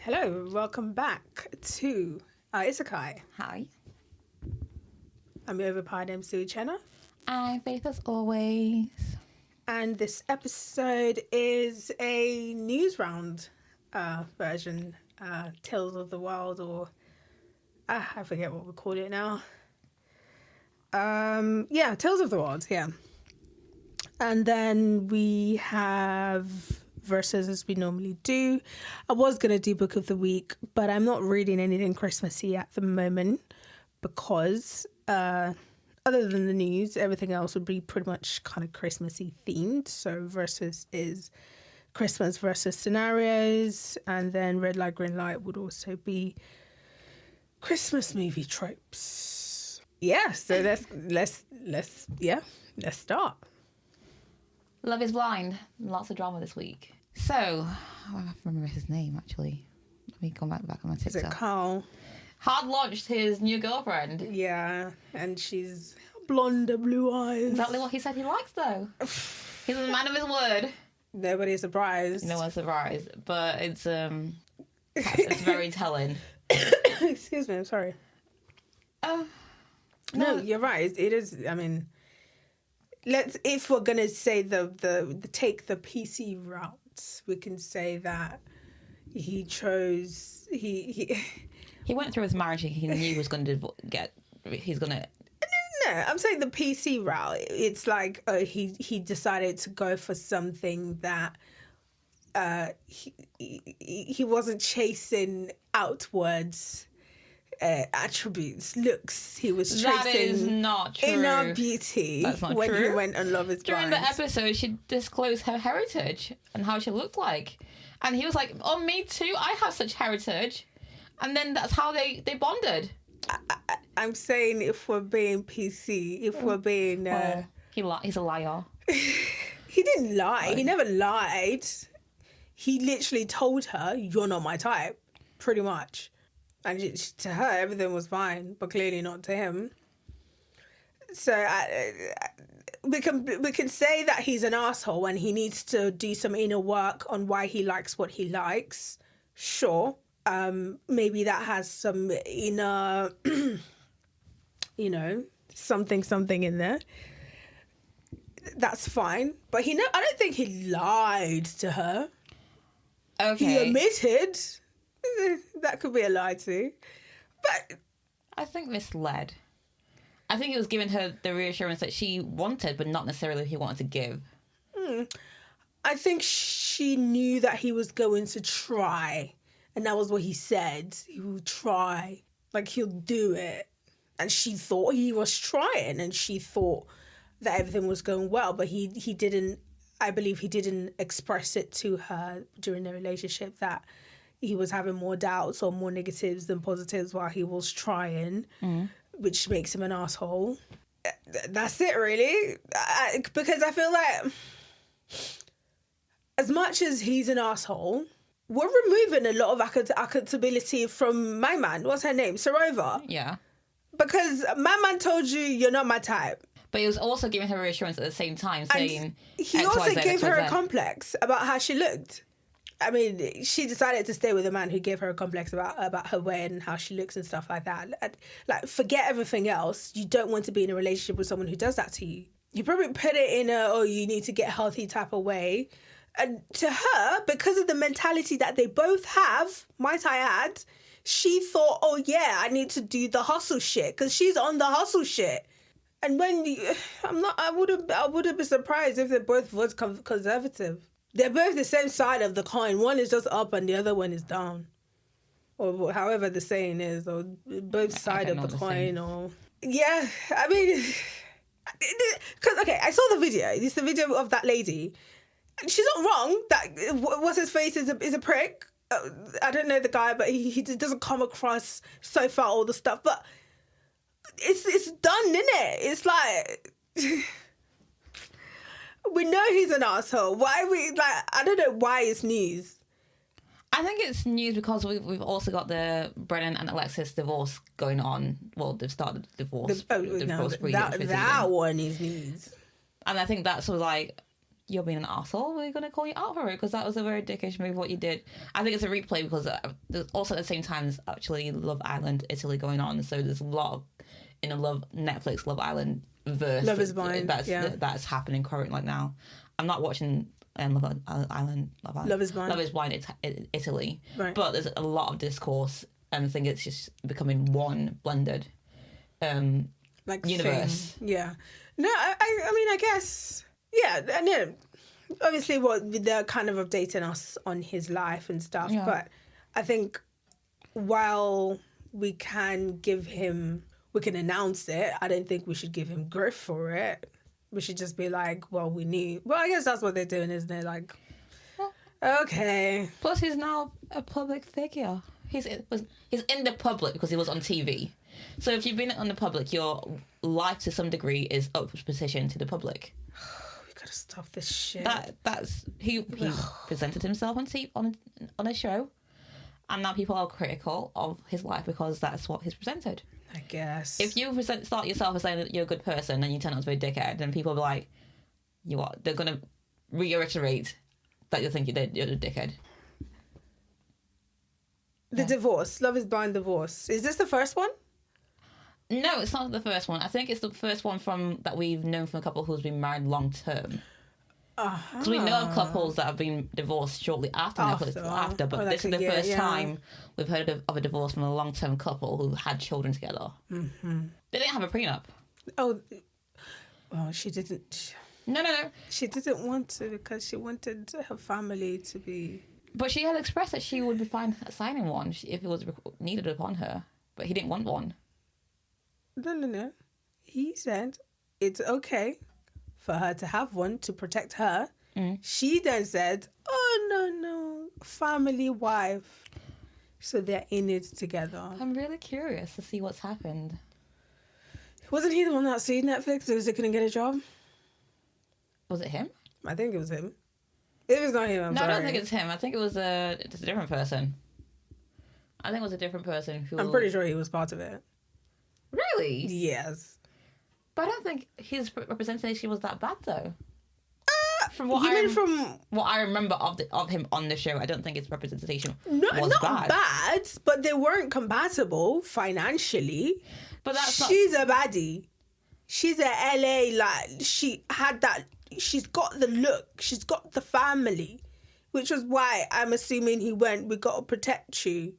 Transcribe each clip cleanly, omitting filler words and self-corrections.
Hello, welcome back to Isekai. Hi. I'm your overpowered MC Uchenna. I'm Faith as always. And this episode is a news round version, Tales of the Wild, or I forget what we call it now. Tales of the Wild, yeah. And then we have verses as we normally do. I was going to do Book of the Week, but I'm not reading anything Christmassy at the moment because other than the news, everything else would be pretty much kind of Christmassy themed. So verses is Christmas versus scenarios, and then Red Light, Green Light would also be Christmas movie tropes. Yeah, so let's start. Love is Blind. Lots of drama this week. So, I have to remember his name actually. Let me come back on my TikTok. Is it Carl? Hard launched his new girlfriend. Yeah, and she's blonde, blue eyes. Exactly what he said he likes though. He's a man of his word. Nobody's surprised. No one's surprised, but it's very telling. Excuse me, I'm sorry. No, you're right. It is. I mean, if we're gonna say the take the PC route, we can say that he chose he went through his marriage. He knew he was going to get. He's gonna. No, I'm saying the PC route. It's like he decided to go for something that he wasn't chasing outwards attributes, looks. He was chasing that is not true. Inner beauty. That's not when true. He went on Love Is Blind. During the episode, she disclosed her heritage and how she looked like, and he was like, "Oh, me too. I have such heritage," and then that's how they bonded. I'm saying if we're being PC, if we're being... he's a liar. He didn't lie. Right. He never lied. He literally told her, "You're not my type," pretty much. And to her, everything was fine, but clearly not to him. So we can say that he's an asshole and he needs to do some inner work on why he likes what he likes. Sure. Maybe that has some inner, something in there. That's fine. But I don't think he lied to her. Okay. He admitted. That could be a lie too. But I think misled. I think he was giving her the reassurance that she wanted, but not necessarily he wanted to give. I think she knew that he was going to try. And that was what he said. He will try. Like, he'll do it. And she thought he was trying. And she thought that everything was going well. But he didn't, I believe he didn't express it to her during the relationship that he was having more doubts or more negatives than positives while he was trying, which makes him an asshole. That's it, really. Because I feel like as much as he's an asshole, we're removing a lot of accountability from my man. What's her name? Sarova. Yeah. Because my man told you you're not my type. But he was also giving her reassurance at the same time, saying he X, also Y, Z, gave her a XYZ. complex about how she looked. I mean, she decided to stay with a man who gave her a complex about her weight and how she looks and stuff like that. Like, forget everything else. You don't want to be in a relationship with someone who does that to you. You probably put it in you need to get healthy type of way. And to her, because of the mentality that they both have, might I add, she thought, oh yeah, I need to do the hustle shit because she's on the hustle shit. And I wouldn't be surprised if they both vote conservative. They're both the same side of the coin. One is just up and the other one is down. Or however the saying is, or both sides of the coin. Or yeah, I mean, because, okay, I saw the video. It's the video of that lady. And she's not wrong. That what's his face is a prick. I don't know the guy, but he doesn't come across so far all the stuff. But it's done, isn't it? It's like... We know he's an asshole. Why I don't know why it's news. I think it's news because we've also got the Brennan and Alexis divorce going on. Well, they've started divorce. That one is news. And I think that's like you're being an arsehole. We're going to call you out for it because that was a very dickish move what you did. I think it's a replay because there's also at the same time there's actually Love Island Italy going on. So there's a lot of, in a Netflix Love Island verse. Love is Blind. That's happening currently now. I'm not watching Love Island. Love is Blind. Love is Blind Italy. Right. But there's a lot of discourse and I think it's just becoming one blended universe. Thing. Yeah. No, I mean, I guess... Yeah, I know. Obviously, they're kind of updating us on his life and stuff, but I think while we can announce it, I don't think we should give him grief for it. We should just be like, well, we knew. Well, I guess that's what they're doing, isn't it? Like, okay. Plus, he's now a public figure. He's in the public because he was on TV. So if you've been on the public, your life to some degree is opposition to the public. Gotta stop this shit. He presented himself on a show, and now people are critical of his life because that's what he's presented. I guess if you start yourself as saying that you're a good person and you turn out to be a dickhead, then people will be like, you are. They're gonna reiterate that you think you're a dickhead. The divorce, Love is Blind divorce. Is this the first one? No, it's not the first one. I think it's the first one that we've known from a couple who's been married long term. Because we know of couples that have been divorced shortly after, but this is the first time we've heard of a divorce from a long term couple who had children together. Mm-hmm. They didn't have a prenup. Oh, well, she didn't. No. She didn't want to because she wanted her family to be. But she had expressed that she would be fine signing one if it was needed upon her. But he didn't want one. No. He said it's okay for her to have one to protect her. Mm. She then said, oh, no, family wife. So they're in it together. I'm really curious to see what's happened. Wasn't he the one that sued Netflix because they couldn't get a job? Was it him? I think it was him. It was not him, I'm sorry. I don't think it's him. I think it was a different person. I think it was a different person. I'm pretty sure he was part of it. Really? Yes. But I don't think his representation was that bad, though. From what I remember of him on the show, I don't think his representation was not bad. bad, but they weren't compatible financially. But she's a baddie. She's a LA, like, she had that, she's got the look, she's got the family, which was why I'm assuming he went, we got to protect you.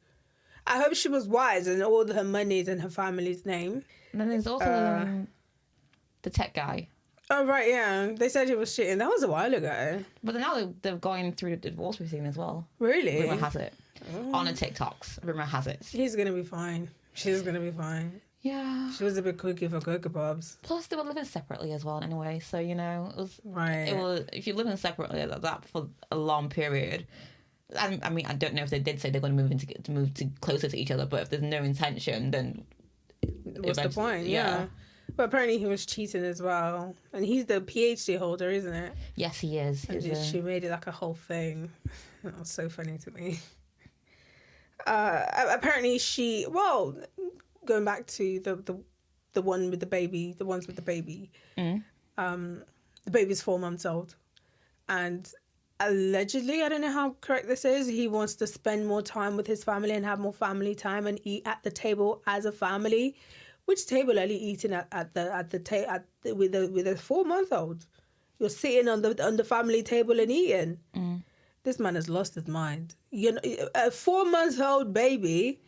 I hope she was wise and all her money's in her family's name. And then there's also the tech guy. Oh, right, yeah. They said he was cheating. That was a while ago. But now they're going through the divorce proceeding as well. Really? Rumour has it. On the TikToks. Rumour has it. He's going to be fine. She's going to be fine. Yeah. She was a bit cookie for Cocoa Pops. Plus, they were living separately as well anyway. So, you know, it was... Right. It was, if you're living separately like that for a long period... I mean, I don't know if they did say they're going to move closer to each other, but if there's no intention, then... What's the point? Yeah. But apparently he was cheating as well. And he's the PhD holder, isn't it? Yes, he is. She made it like a whole thing. That was so funny to me. Apparently she... Well, going back to the one with the baby, the ones with the baby. Mm. The baby's 4 months old. And... allegedly, I don't know how correct this is, he wants to spend more time with his family and have more family time and eat at the table as a family. Which table are you eating with a 4-month-old? You're sitting on the family table and eating. Mm. This man has lost his mind. You know, a 4-month-old baby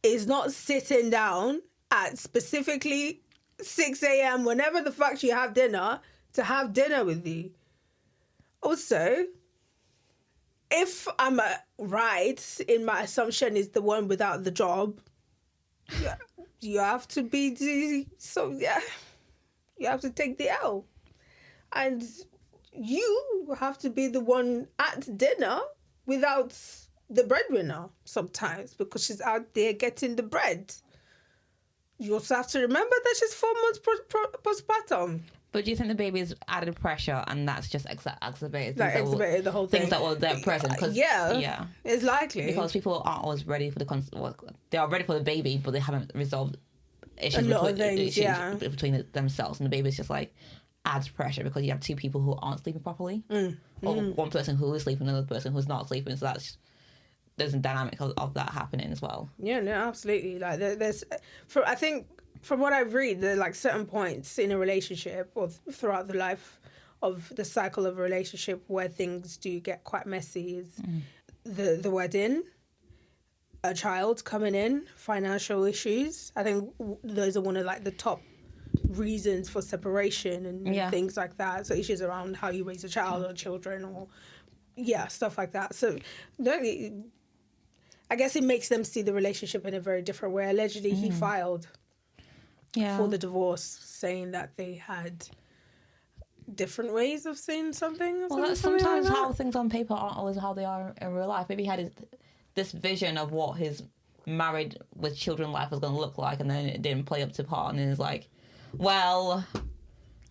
is not sitting down at specifically 6 a.m. whenever the fuck you have dinner to have dinner with you. Also, if I'm right in my assumption is the one without the job, you have to be you have to take the L, and you have to be the one at dinner without the breadwinner sometimes because she's out there getting the bread. You also have to remember that she's 4 months postpartum. But do you think the baby's added pressure and that's just exacerbated? Exacerbated the whole thing. Things that were there present. Yeah, it's likely. Because people aren't always ready for they are ready for the baby, but they haven't resolved issues between themselves. And the baby's just like, adds pressure because you have two people who aren't sleeping properly, or one person who is sleeping, another person who's not sleeping. So there's a dynamic of that happening as well. Yeah, no, absolutely. Like I think from what I've read, there are like certain points in a relationship or throughout the life of the cycle of a relationship where things do get quite messy. Is the wedding, a child coming in, financial issues. I think those are one of like the top reasons for separation and things like that. So issues around how you raise a child or children or stuff like that. So I guess it makes them see the relationship in a very different way. Allegedly, he filed for the divorce, saying that they had different ways of saying something. Well, that's sometimes how things on paper aren't always how they are in real life. Maybe he had this vision of what his married with children life was going to look like, and then it didn't play up to par, and it's like, well,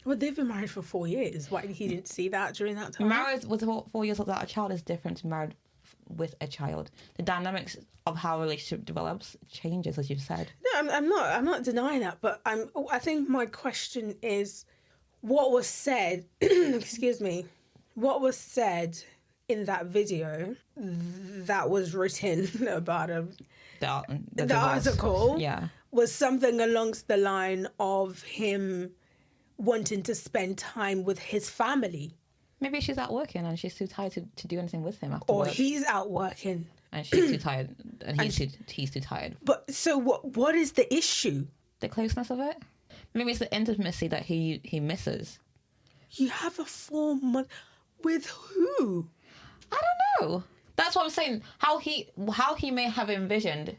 they've been married for 4 years. Why he didn't see that during that time? Married with 4 years without a child is different to married with a child. The dynamics of how a relationship develops changes, as you've said. No, I'm not denying that, but I think my question is, what was said? Excuse me. What was said in that video that was written about the article? Yeah, was something along the line of him wanting to spend time with his family. Maybe she's out working and she's too tired to do anything with him after or work. He's out working and she's too tired, and he's too tired. But so what is the issue? The closeness of it. Maybe it's the intimacy that he misses. You have a 4 month with who? I don't know. That's what I'm saying. How he may have envisioned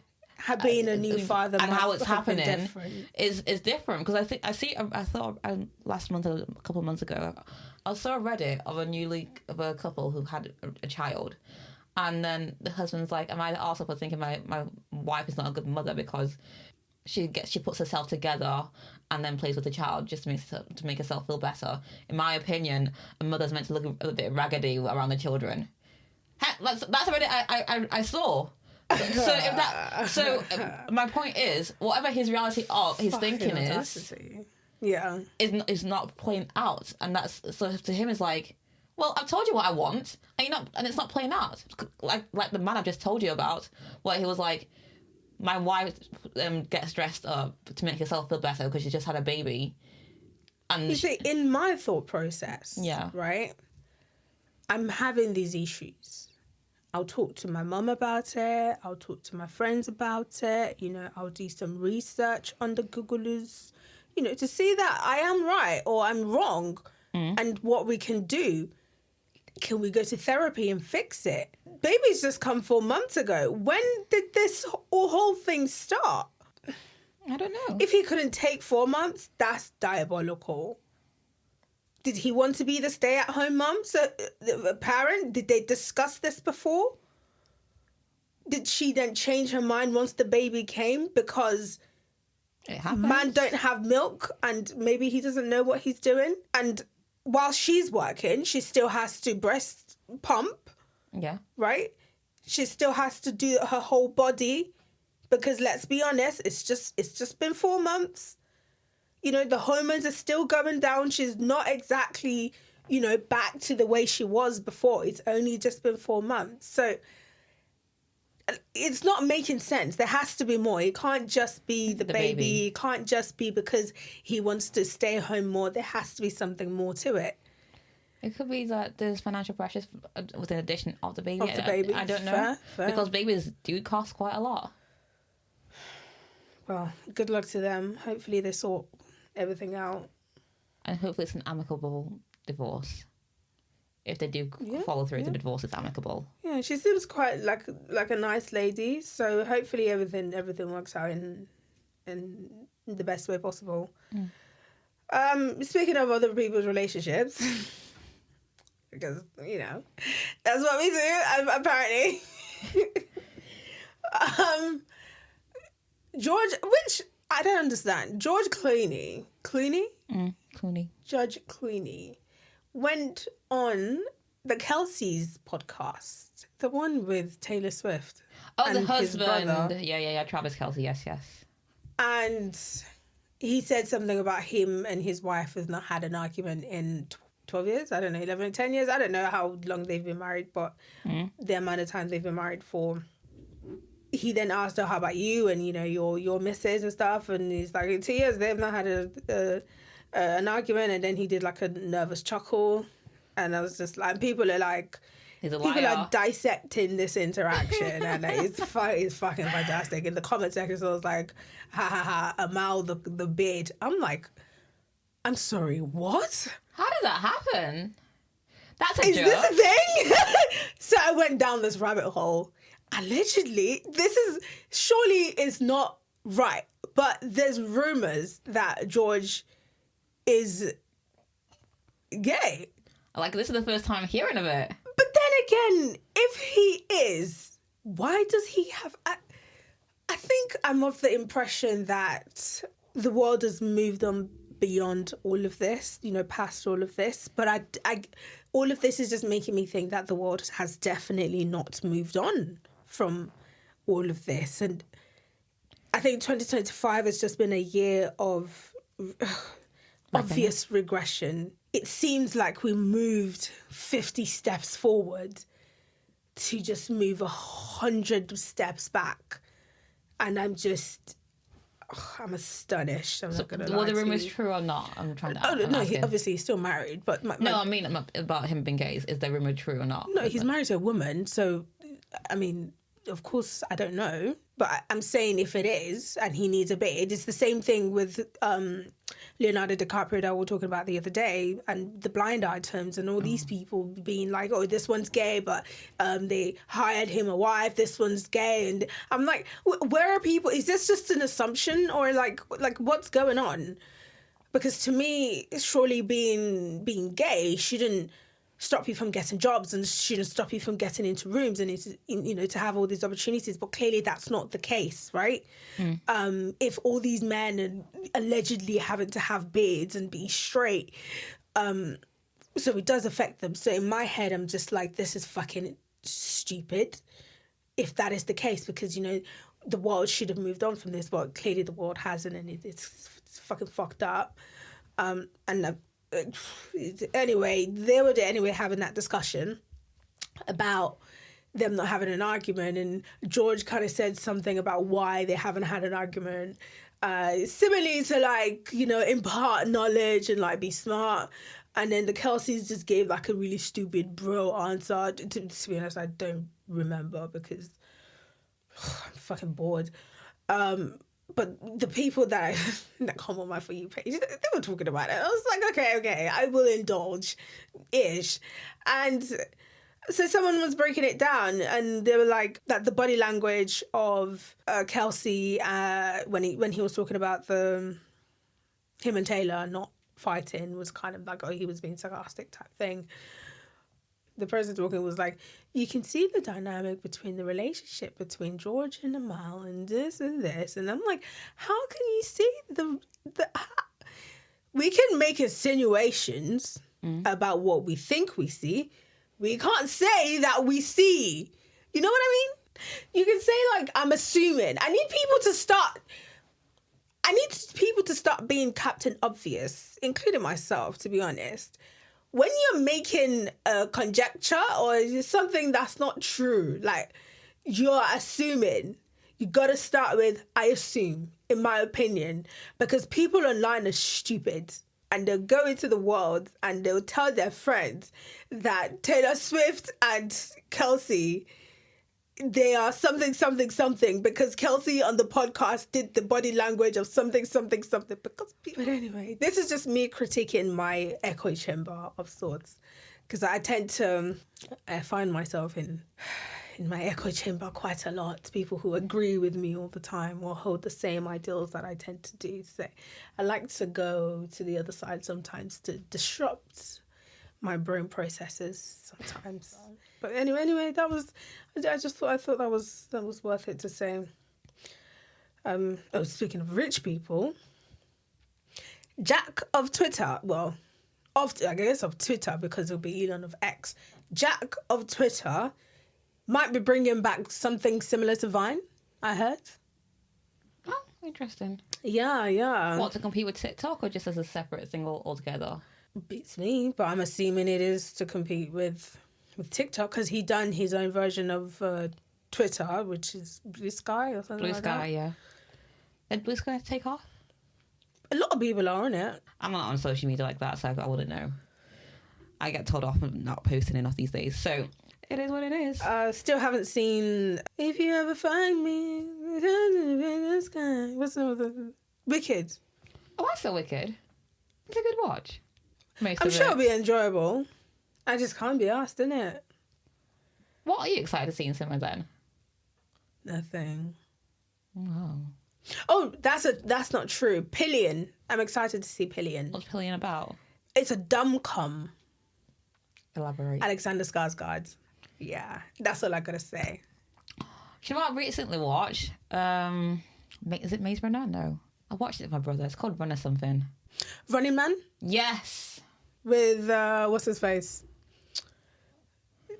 being a new father and how it's happening is different, because I thought last month, a couple of months ago, I saw a Reddit of a couple who had a child, and then the husband's like, am I the arsehole for thinking my wife is not a good mother because she puts herself together and then plays with the child just to make herself feel better. In my opinion, a mother's meant to look a bit raggedy around the children. That's already I saw. So my point is, whatever his reality of his thinking is not playing out, and that's so to him is like, well, I've told you what I want, and it's not playing out. Like the man I've just told you about, where he was like, my wife gets dressed up to make herself feel better because she just had a baby. And you see, in my thought process, right, I'm having these issues. I'll talk to my mum about it. I'll talk to my friends about it. I'll do some research on the Googles, to see that I am right or I'm wrong and what we can do. Can we go to therapy and fix it? Baby's just come 4 months ago. When did this whole thing start? I don't know. If he couldn't take 4 months, that's diabolical. Did he want to be the stay-at-home mum, parent? Did they discuss this before? Did she then change her mind once the baby came because man don't have milk and maybe he doesn't know what he's doing? And while she's working, she still has to breast pump. Yeah. Right? She still has to do her whole body because let's be honest, it's just been 4 months. The hormones are still going down. She's not exactly, back to the way she was before. It's only just been 4 months. So it's not making sense. There has to be more. It can't just be the baby. It can't just be because he wants to stay home more. There has to be something more to it. It could be that there's financial pressures with the addition of the baby. I don't know. Fair. Because babies do cost quite a lot. Well, good luck to them. Hopefully they sort everything out. And hopefully it's an amicable divorce. If they do follow through the divorce, it's amicable. Yeah, she seems quite like a nice lady. So hopefully everything works out in the best way possible. Speaking of other people's relationships, because that's what we do apparently. George, which I don't understand. George Clooney. Judge Clooney went on the Kelsey's podcast, the one with Taylor Swift. Oh, the husband. Yeah, Travis Kelce. Yes. And he said something about him and his wife has not had an argument in 12 years. I don't know, 11, 10 years. I don't know how long they've been married, but the amount of time they've been married for. He then asked her, how about you and, you know, your missus and stuff? And he's like, in 2 years, they've not had an argument. And then he did like a nervous chuckle. And I was just like, people are like, people are dissecting this interaction. And it's fucking fantastic. In the comment section, so I was like, ha ha ha, Amal the beard. I'm like, I'm sorry, what? How did that happen? That's a joke. Is this a thing? So I went down this rabbit hole. Allegedly, surely it's not right, but there's rumors that George is gay. Like, this is the first time I'm hearing of it. But then again, if he is, why does he have... I think I'm of the impression that the world has moved on beyond all of this, you know, past all of this. But all of this is just making me think that the world has definitely not moved on from all of this. And I think 2025 has just been a year of obvious regression. It seems like we moved 50 steps forward to just move 100 steps back. And I'm astonished. I'm not going to lie. Were the rumours true or not? I'm trying to ask. No, obviously he's still married. But I mean about him being gay. Is the rumour true or not? No, he's married to a woman. So, I mean, of course, I don't know. But I'm saying if it is, and he needs a bid, it's the same thing with Leonardo DiCaprio that we were talking about the other day, and the blind items and all these people being like, oh, this one's gay, but they hired him a wife, this one's gay. And I'm like, where are people? Is this just an assumption, or like what's going on? Because to me, surely being gay shouldn't stop you from getting jobs and shouldn't stop you from getting into rooms and into, you know, to have all these opportunities. But clearly that's not the case, right? If all these men are allegedly having to have beards and be straight, so it does affect them. So in my head, I'm just like, this is fucking stupid if that is the case, because, you know, the world should have moved on from this, but clearly the world hasn't, and it's fucking fucked up. Anyway, they were having that discussion about them not having an argument, and George kind of said something about why they haven't had an argument, similarly to, like, you know, impart knowledge and like be smart. And then the Kelseys just gave like a really stupid bro answer. To be honest, I don't remember because I'm fucking bored. But the people that come on my For You page, they were talking about it. I was like, okay, I will indulge-ish. And so someone was breaking it down, and they were like that the body language of Kelsey when he was talking about him and Taylor not fighting was kind of like, oh, he was being sarcastic type thing. The person talking was like, you can see the dynamic between the relationship between George and Amal and this and this. And I'm like, how can you see we can make insinuations about what we think we see. We can't say that we see. You know what I mean? You can say, like, I'm assuming. I need people to start being Captain Obvious, including myself, to be honest. When you're making a conjecture or something that's not true, like, you're assuming, you got to start with, I assume, in my opinion, because people online are stupid, and they'll go into the world and they'll tell their friends that Taylor Swift and Kelsey, they are something, something, something, because Kelsey on the podcast did the body language of something, something, something. But anyway, this is just me critiquing my echo chamber of sorts, because I tend to find myself in my echo chamber quite a lot. People who agree with me all the time or hold the same ideals that I tend to do. So I like to go to the other side sometimes to disrupt my brain processes sometimes. But anyway, I thought that was worth it to say. Speaking of rich people, Jack of Twitter, of Twitter, because it'll be Elon of X. Jack of Twitter might be bringing back something similar to Vine, I heard. Oh, interesting. Yeah. What, to compete with TikTok or just as a separate thing altogether? Beats me, but I'm assuming it is to compete with TikTok because he done his own version of Twitter, which is Blue Sky or something Blue like Sky, that. yeah. Did Blue Sky take off? A lot of people are on it. I'm not on social media like that, so I wouldn't know. I get told off of not posting enough these days, so it is what it is. Still haven't seen If You Ever Find Me. What's the name of the Wicked? Oh, I saw Wicked. It's a good watch. I'm sure it'll be enjoyable. I just can't be asked, innit? What are you excited to see in cinema then? Nothing. Wow. Oh, that's not true. Pillion. I'm excited to see Pillion. What's Pillion about? It's a dumb-com. Elaborate. Alexander Skarsgård. Yeah, that's all I gotta say. Do you know what I recently watched? Is it Maze Runner? No. I watched it with my brother. It's called Runner something. Running Man? Yes. With, what's his face?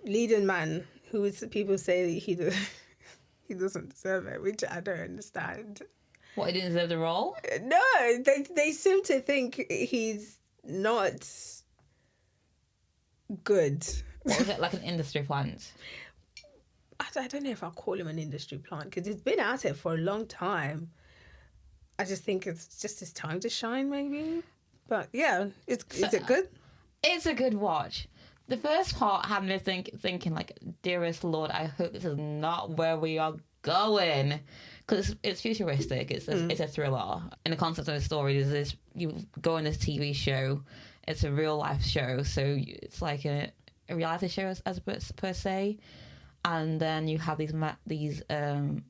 Leading man, who is, people say that he doesn't deserve it, which I don't understand. What, he didn't deserve the role? No, they seem to think he's not good. What was it, like an industry plant? I don't know if I'll call him an industry plant because he's been at it for a long time. I just think it's just his time to shine, maybe. But yeah, is it good? It's a good watch. The first part had me thinking like, dearest Lord, I hope this is not where we are going. Because it's futuristic, it's a thriller. And the concept of the story is this: you go on this TV show, it's a real life show, so it's like a reality show as per se. And then you have these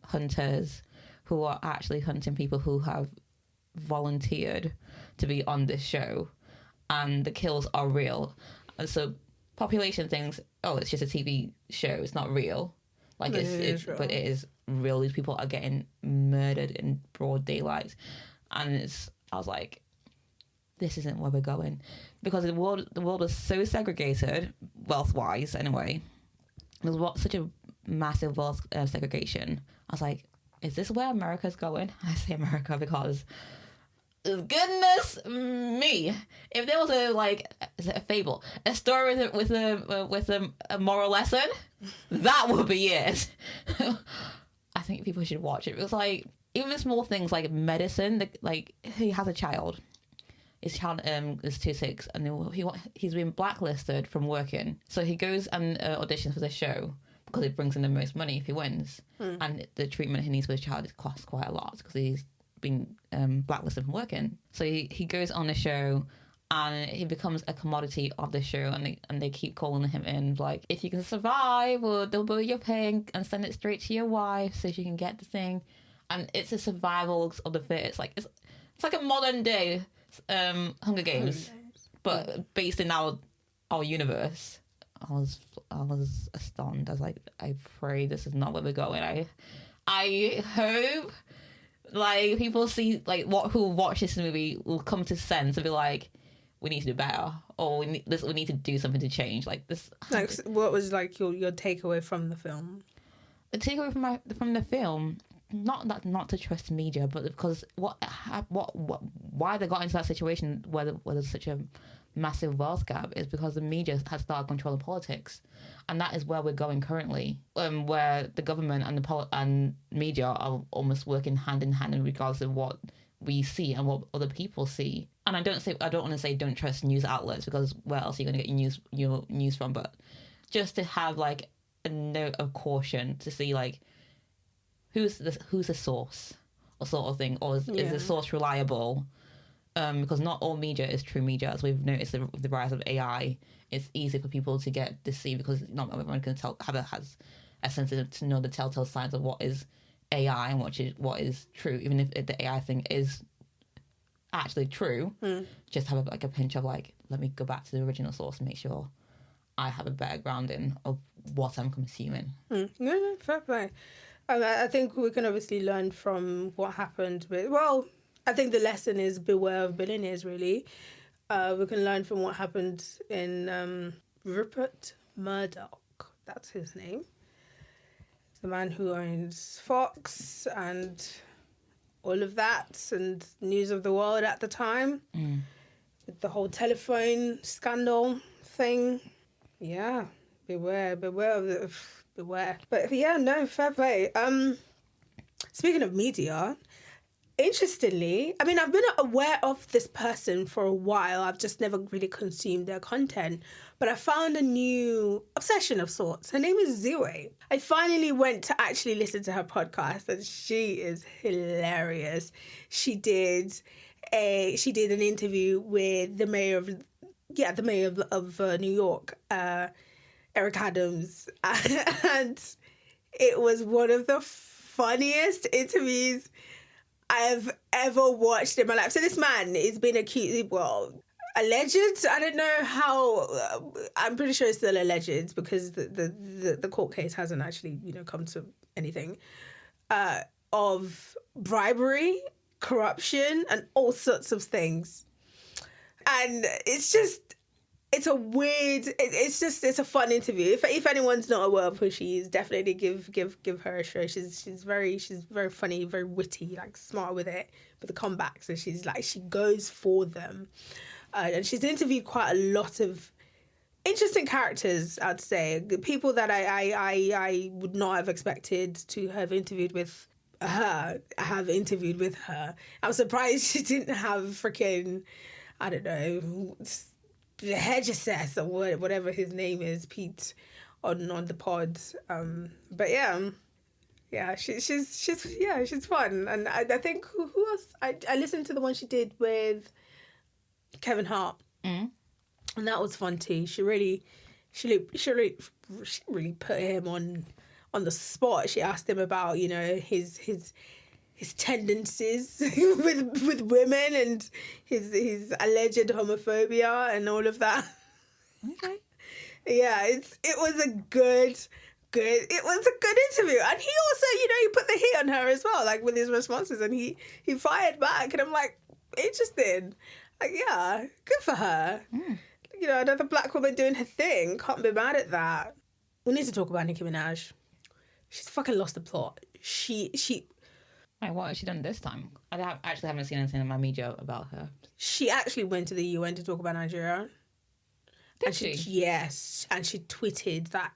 hunters who are actually hunting people who have volunteered to be on this show, and the kills are real. And so population thinks, oh, it's just a TV show, it's not real. Like but it is real. These people are getting murdered in broad daylight, and I was like, this isn't where we're going, because the world is so segregated, wealth wise anyway. There's such a massive wealth segregation. I was like, is this where America's going? I say America because, goodness me, if there was a fable, a story with a moral lesson, that would be it. I think people should watch it. It was like, even small things like medicine, like he has a child. His child is 26 and he's been blacklisted from working. So he goes and auditions for the show because it brings in the most money if he wins. And the treatment he needs for his child costs quite a lot because he's been blacklisted from working. So he goes on the show and he becomes a commodity of the show, and they keep calling him in, like, if you can survive, we'll double your pay and send it straight to your wife so she can get the thing. And it's a survival of the fittest. It's like a modern day Hunger Games, but based in our universe. I was astounded. I was like, I pray this is not where we're going. I hope like people see who watch this movie will come to sense and be like, we need to do better, or we need to do something to change this. Like, what was like your takeaway from the film? The takeaway from the film. Not to trust media, but because why they got into that situation where there's such a massive wealth gap is because the media has started controlling politics, and that is where we're going currently, where the government and media are almost working hand in hand in regards to what we see and what other people see. And I don't want to say don't trust news outlets, because where else are you going to get your news from? But just to have a note of caution to see who's the source, or sort of thing, or is the source reliable? Because not all media is true media, as we've noticed with the rise of AI. It's easy for people to get deceived because not everyone can has a sense to know the telltale signs of what is AI and what is true. Even if the AI thing is actually true, just have a pinch of let me go back to the original source and make sure I have a better grounding of what I'm consuming. No, fair play. I think we can obviously learn from what happened I think the lesson is beware of billionaires, really. We can learn from what happened in Rupert Murdoch. That's his name. It's the man who owns Fox and all of that and news of the world at the time. With the whole telephone scandal thing. Yeah, beware. But yeah, no, fair play. Speaking of media, interestingly, I mean, I've been aware of this person for a while. I've just never really consumed their content. But I found a new obsession of sorts. Her name is Ziwe. I finally went to actually listen to her podcast, and she is hilarious. She did an interview with the mayor of New York, Eric Adams, and it was one of the funniest interviews I've ever watched in my life. So this man is been accused, alleged. I don't know how. I'm pretty sure it's still alleged because the court case hasn't actually come to anything. Of bribery, corruption, and all sorts of things, and it's a fun interview. If anyone's not aware of who she is, definitely give her a show. She's very funny, very witty, like smart with it, with the comebacks, and she goes for them. And she's interviewed quite a lot of interesting characters, I'd say. People that I would not have expected to have interviewed with her, I'm surprised she didn't have freaking, I don't know, Hedgeseth or whatever his name is, Pete, on the pod. But yeah, she's fun. And I think who else? I listened to the one she did with Kevin Hart, and that was fun too. She really put him on the spot. She asked him about his tendencies with women and his alleged homophobia and all of that. Okay. Yeah, it was a good interview, and he also he put the heat on her as well, like with his responses, and he fired back, and I'm like, interesting. Like, yeah, good for her. Another black woman doing her thing. Can't be mad at that. We need to talk about Nicki Minaj. She's fucking lost the plot. She. Wait, what has she done this time? I actually haven't seen anything in my media about her. She actually went to the UN to talk about Nigeria. Did she? Yes, and she tweeted that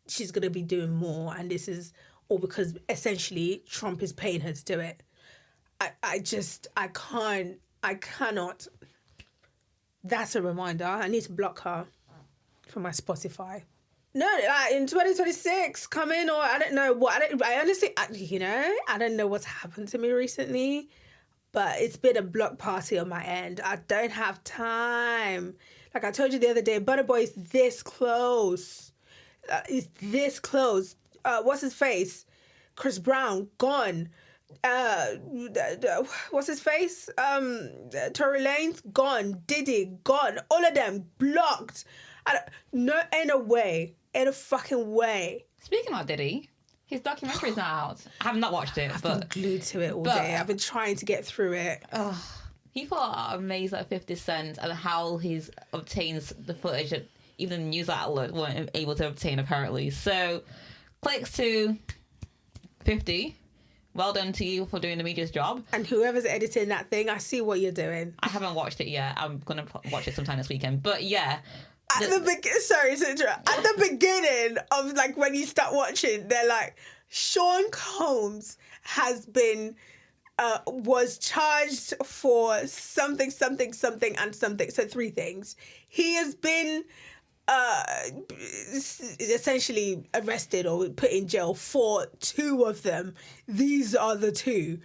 she's going to be doing more, and this is all because essentially Trump is paying her to do it. I cannot. That's a reminder. I need to block her from my Spotify. No, in 2026, come in, or I don't know what. I honestly, I don't know what's happened to me recently, but it's been a block party on my end. I don't have time. Like I told you the other day, Burna Boy is this close. He's this close. What's his face? Chris Brown, gone. What's his face? Tory Lanez, gone. Diddy, gone. All of them blocked. Ain't a way. Ain't a fucking way. Speaking of Diddy, his documentary is now out. I have not watched it. I've been glued to it all day. I've been trying to get through it. People are amazed at 50 Cent and how he obtains the footage that even the news outlet weren't able to obtain, apparently. So, clicks to 50. Well done to you for doing the media's job. And whoever's editing that thing, I see what you're doing. I haven't watched it yet. I'm going to watch it sometime this weekend. But yeah. Sorry to interrupt. At the beginning of like when you start watching, they're like, Sean Combs has been was charged for something, and something. So 3 things. He has been essentially arrested or put in jail for 2 of them. These are the 2.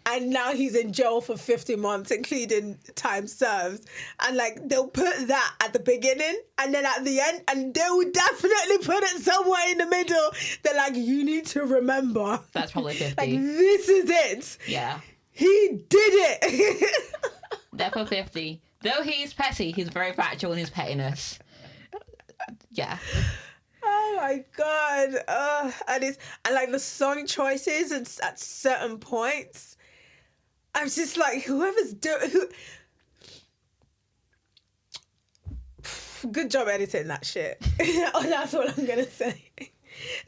And now he's in jail for 50 months, including time served. And like they'll put that at the beginning and then at the end, and they will definitely put it somewhere in the middle. They're like, you need to remember. That's probably 50. Like, this is it. Yeah. He did it. Therefore 50. Though he's petty, he's very factual in his pettiness. Yeah. Oh my god! And like the song choices and at certain points, I'm just like, whoever's doing. Good job editing that shit. That's all I'm gonna say.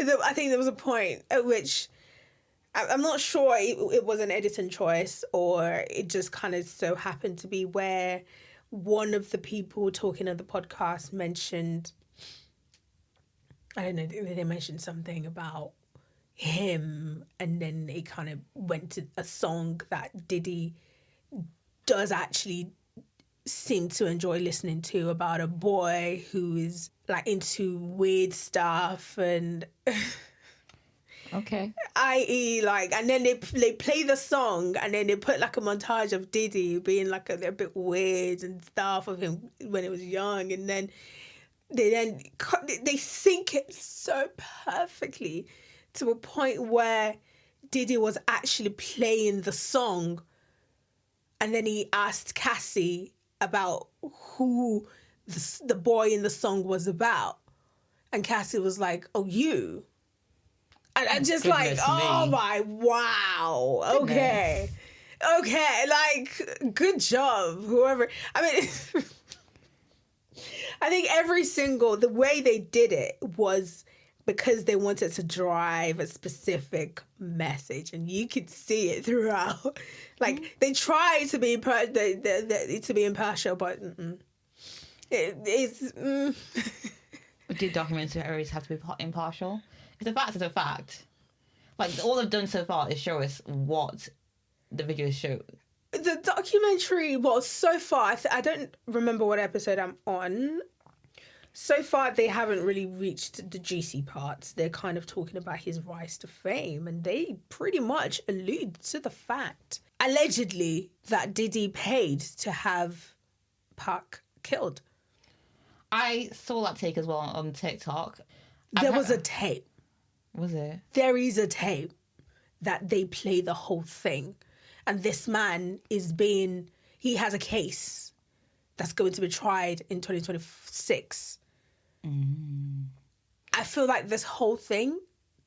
I think there was a point at which I'm not sure it was an editing choice or it just kind of so happened to be where one of the people talking on the podcast mentioned, I don't know, they mentioned something about him, and then it kind of went to a song that Diddy does actually seem to enjoy listening to, about a boy who is like into weird stuff and okay, i.e. like, and then they play the song and then they put like a montage of Diddy being like a bit weird and stuff of him when he was young, and then they sync it so perfectly to a point where Diddy was actually playing the song, and then he asked Cassie about who the boy in the song was about, and Cassie was like, "Oh, you." And I'm just like, oh my, wow, okay, like, good job, whoever. I mean, I think the way they did it was because they wanted to drive a specific message, and you could see it throughout. Like, they tried to be impartial, but it's. Do documentaries have to be impartial? If the fact is a fact. Like, all they've done so far is show us what the videos show. The documentary, well, so far, I don't remember what episode I'm on. So far, they haven't really reached the juicy parts. They're kind of talking about his rise to fame, and they pretty much allude to the fact, allegedly, that Diddy paid to have Pac killed. I saw that take as well on TikTok. There was a tape. Was it? There is a tape that they play the whole thing. And this man he has a case that's going to be tried in 2026. I feel like this whole thing,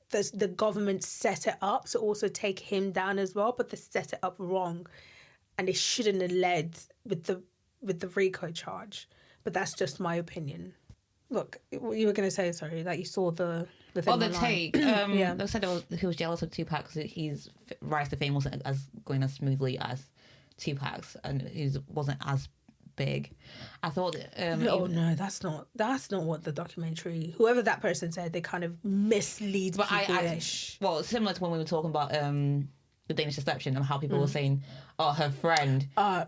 the government set it up to also take him down as well, but they set it up wrong. And they shouldn't have led with the RICO charge. But that's just my opinion. Look, you were going to say, sorry, that you saw the thing online. Take. Yeah. They said he was jealous of Tupac because his rise to fame wasn't going as smoothly as Tupac's, and he wasn't as big. I thought. No, that's not what the documentary. Whoever that person said, they kind of mislead people-ish. Well, similar to when we were talking about the Danish Deception and how people were saying, "Oh, her friend." I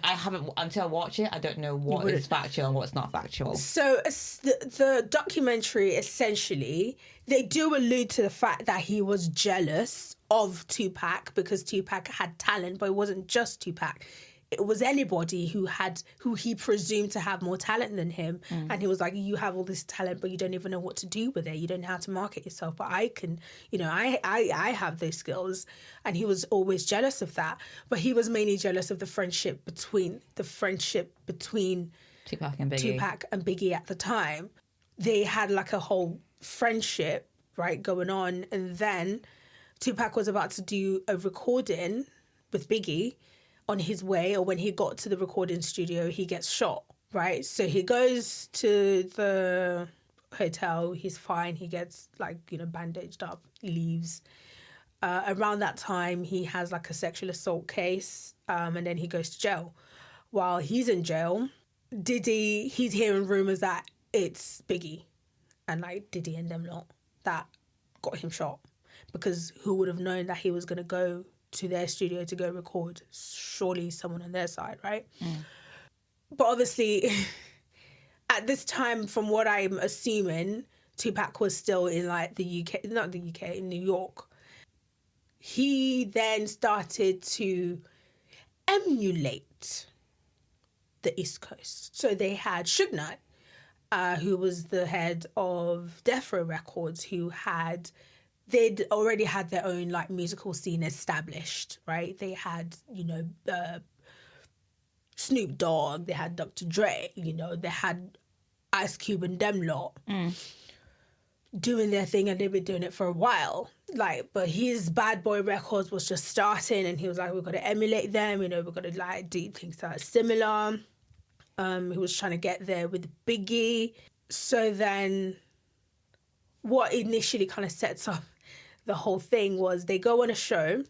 haven't, until I watch it, I don't know what is factual and what's not factual. So the documentary, essentially, they do allude to the fact that he was jealous of Tupac because Tupac had talent, but it wasn't just Tupac. It was anybody who he presumed to have more talent than him. And he was like, you have all this talent, but you don't even know what to do with it. You don't know how to market yourself. But I can, I have those skills. And he was always jealous of that. But he was mainly jealous of the friendship between Tupac and Biggie at the time. They had like a whole friendship, right, going on. And then Tupac was about to do a recording with Biggie. On his way, or when he got to the recording studio, he gets shot, right? So he goes to the hotel, he's fine, he gets bandaged up, leaves. Around that time, he has like a sexual assault case, and then he goes to jail. While he's in jail, Diddy, he's hearing rumours that it's Biggie and like Diddy and them lot that got him shot. Because who would have known that he was going to go to their studio to go record? Surely someone on their side, right? But obviously, at this time, from what I'm assuming, Tupac was still in like the UK, not the UK, in New York. He then started to emulate the East Coast. So they had Suge Knight, who was the head of Death Row Records, they'd already had their own like musical scene established, right? They had, Snoop Dogg, they had Dr. Dre, they had Ice Cube and them lot doing their thing, and they've been doing it for a while. But his Bad Boy Records was just starting, and he was like, we've got to emulate them, we've got to do things that are similar. He was trying to get there with Biggie. So then what initially kind of sets up the whole thing was they go on a show.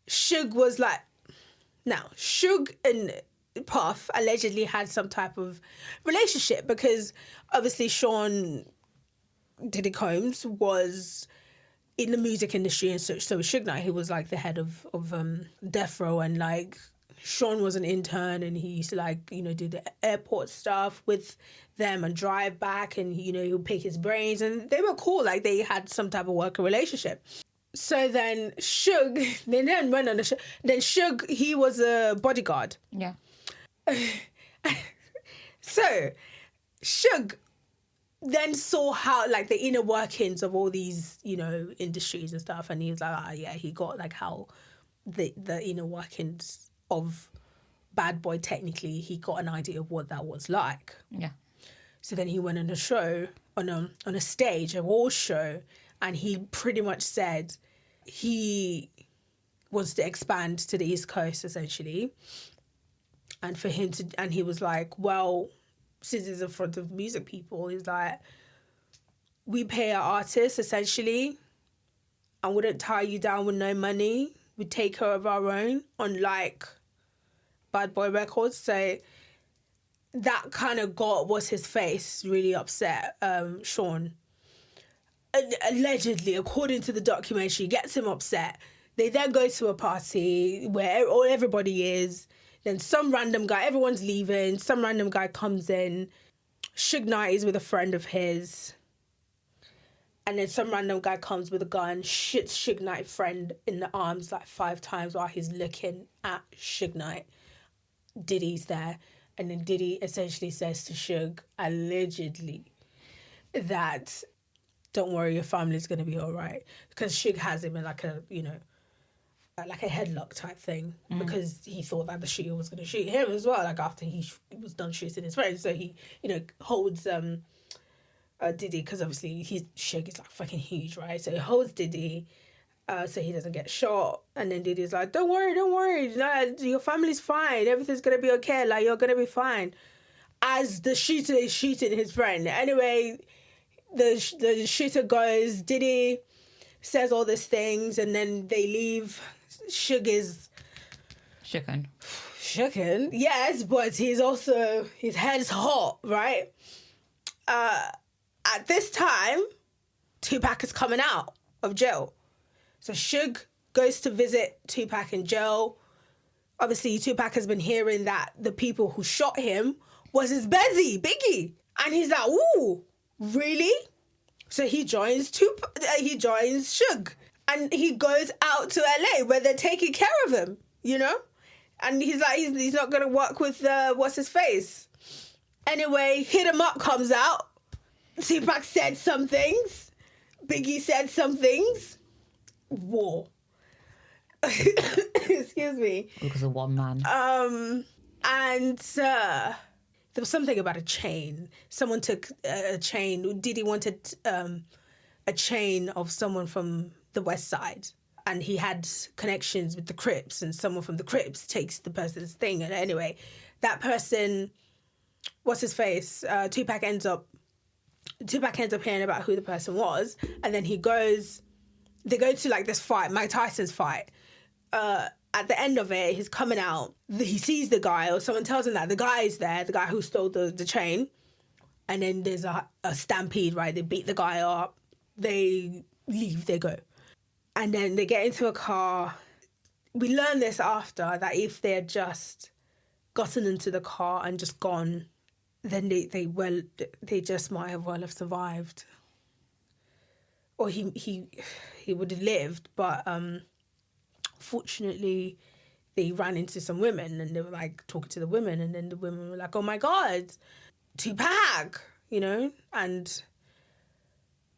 Suge was like, now, Suge and Puff allegedly had some type of relationship because obviously Sean Diddy Combs was in the music industry, and so was Suge Knight, who was like the head of Death Row, and like Sean was an intern and he used to like, you know, do the airport stuff with them and drive back, and you know, he would pick his brains, and they were cool, like they had some type of working relationship. So then Suge, they then went on the show. Then Suge, he was a bodyguard. Yeah. So Suge then saw how, like, the inner workings of all these, you know, industries and stuff. And he was like, he got, like, how the inner workings of Bad Boy, technically, he got an idea of what that was like. Yeah. So then he went on a show, on a stage, a award show, and he pretty much said he wants to expand to the East Coast, essentially. And for him to, and he was like, well, since he's in front of music people, he's like, we pay our artists, essentially, and wouldn't tie you down with no money. We take care of our own, unlike Bad Boy Records. So that kind of got what's his face really upset, Sean. Allegedly, according to the documentary, gets him upset. They then go to a party where everybody is. Then some random guy, everyone's leaving, some random guy comes in. Suge Knight is with a friend of his. And then some random guy comes with a gun, shoots Suge Knight's friend in the arms like 5 times while he's looking at Suge Knight. Diddy's there. And then Diddy essentially says to Suge, allegedly, that don't worry, your family's going to be all right. Because Suge has him in like a, you know, like a headlock type thing, because he thought that the shooter was going to shoot him as well, like after he was done shooting his friend. So he, you know, holds Diddy, because obviously Suge is like fucking huge, right? So he holds Diddy so he doesn't get shot. And then Diddy's like, don't worry, no, your family's fine, everything's going to be okay, like you're going to be fine. As the shooter is shooting his friend. Anyway, the shooter goes, Diddy says all these things, and then they leave. Suge is Shooken, yes, but he's also, his head's hot, right? At this time, Tupac is coming out of jail. So Suge goes to visit Tupac in jail. Obviously, Tupac has been hearing that the people who shot him was his Bezzy, Biggie. And he's like, ooh, really? So he joins Suge. And he goes out to LA where they're taking care of him, you know? And he's like, he's not going to work with, what's his face? Anyway, Hit 'Em Up comes out. Tupac said some things. Biggie said some things. War. Excuse me. Because of one man. And there was something about a chain. Someone took a chain. Diddy wanted a chain of someone from the West Side, and he had connections with the Crips, and someone from the Crips takes the person's thing. And anyway, that person, what's his face? Tupac ends up hearing about who the person was, and then they go to like this fight, Mike Tyson's fight. At the end of it, he's coming out. He sees the guy, or someone tells him that the guy is there, the guy who stole the chain. And then there's a stampede, right? They beat the guy up. They leave, they go. And then they get into a car. We learn this after, that if they had just gotten into the car and just gone, then they just might have survived. Or he would have lived, but fortunately they ran into some women, and they were like talking to the women, and then the women were like, oh my God, Tupac, you know? And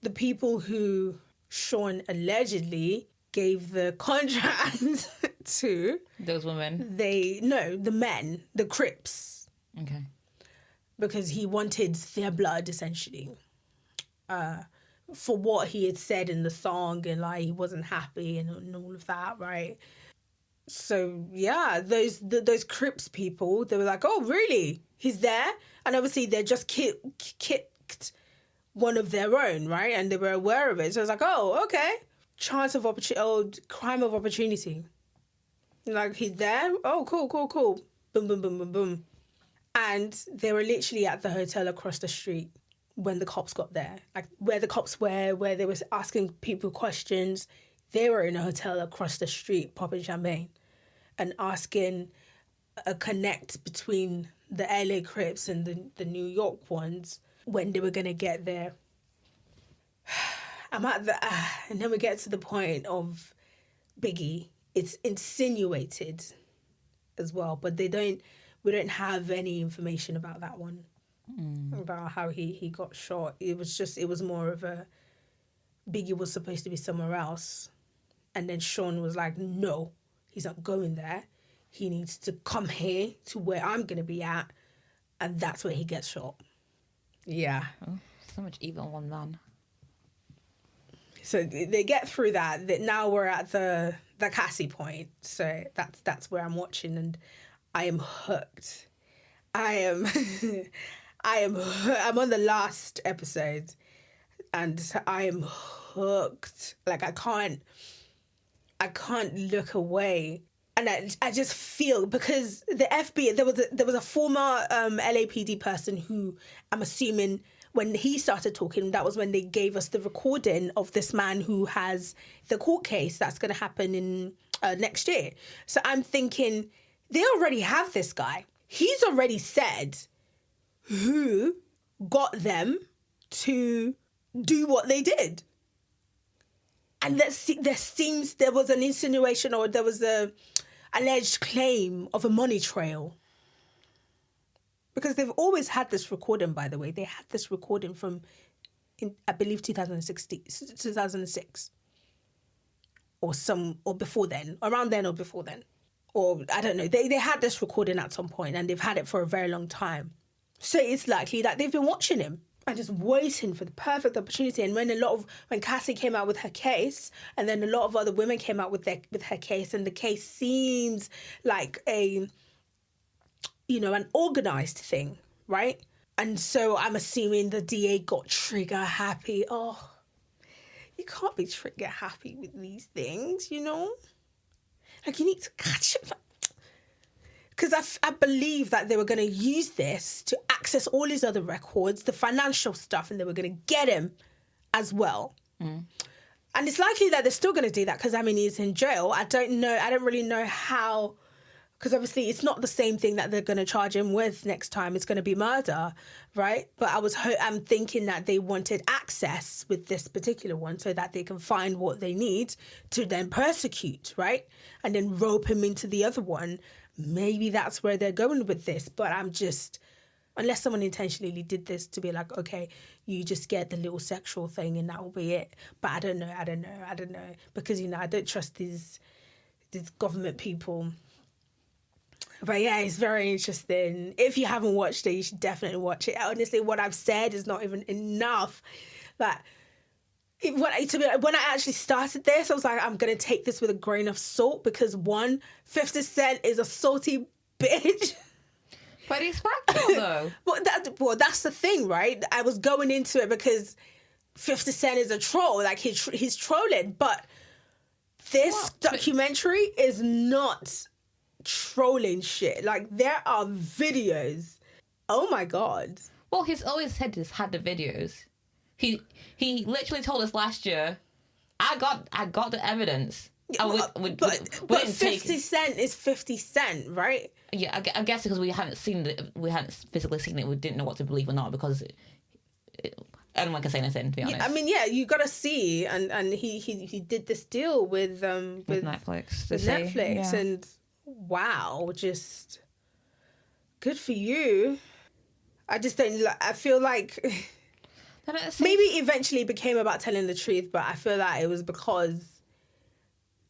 the people who Sean allegedly gave the contract to, those women, the men, the Crips. Okay. Because he wanted their blood, essentially. For what he had said in the song, and like he wasn't happy and all of that, right? So yeah, those Crips people, they were like, oh really? He's there? And obviously they just kicked one of their own, right? And they were aware of it. So I was like, oh, okay. chance of opportunity, crime of opportunity. Like, he's there. Oh, cool. Boom, boom, boom, boom, boom. And they were literally at the hotel across the street when the cops got there. Like, where the cops were, where they was asking people questions. They were in a hotel across the street popping champagne and asking a connect between the LA Crips and the New York ones when they were going to get there. I'm at the... and then we get to the point of Biggie. It's insinuated as well, but we don't have any information about that one, about how he got shot. It was more of a, Biggie was supposed to be somewhere else, and then Sean was like, no, he's not going there. He needs to come here to where I'm going to be at, and that's where he gets shot. Yeah. Oh, so much evil in one man. So they get through that. Now we're at the Cassie point. So that's where I'm watching, and I am hooked. I'm on the last episode, and I am hooked. Like, I can't look away. And I just feel, because the FBI, there was a former LAPD person who, I'm assuming, when he started talking, that was when they gave us the recording of this man who has the court case that's going to happen in next year. So I'm thinking, they already have this guy. He's already said who got them to do what they did. And there was an insinuation, or there was a alleged claim of a money trail. Because they've always had this recording, by the way. They had this recording from, I believe, 2006. Or before then. Around then or before then. Or, I don't know. They had this recording at some point, and they've had it for a very long time. So it's likely that they've been watching him and just waiting for the perfect opportunity. And when Cassie came out with her case, and then a lot of other women came out with her case, and the case seems like an organised thing, right? And so I'm assuming the DA got trigger happy. Oh, you can't be trigger happy with these things, you know? Like, you need to catch it. Because I believe that they were going to use this to access all his other records, the financial stuff, and they were going to get him as well. Mm. And it's likely that they're still going to do that because, he's in jail. I don't really know how, because obviously it's not the same thing that they're going to charge him with next time. It's going to be murder, right? But I'm thinking that they wanted access with this particular one so that they can find what they need to then persecute, right? And then rope him into the other one. Maybe that's where they're going with this, but unless someone intentionally did this to be like, okay, you just get the little sexual thing and that will be it. But I don't know. Because, I don't trust these government people. But yeah, it's very interesting. If you haven't watched it, you should definitely watch it. Honestly, what I've said is not even enough. Like, when I actually started this, I was like, I'm going to take this with a grain of salt because 50 Cent is a salty bitch. But he's practical though. That's the thing, right? I was going into it because 50 Cent is a troll. Like, he's trolling. But this documentary is not trolling shit. Like, there are videos. Oh my God. Well, he's always had the videos. He literally told us last year, I got the evidence. But 50 Cent is 50 Cent, right? Yeah, I guess because we hadn't physically seen it, we didn't know what to believe or not because anyone can say anything, to be honest. Yeah, you gotta see, and he did this deal with Netflix. Netflix, and wow, just good for you. I just don't. I feel like. Maybe eventually it became about telling the truth, but I feel like it was because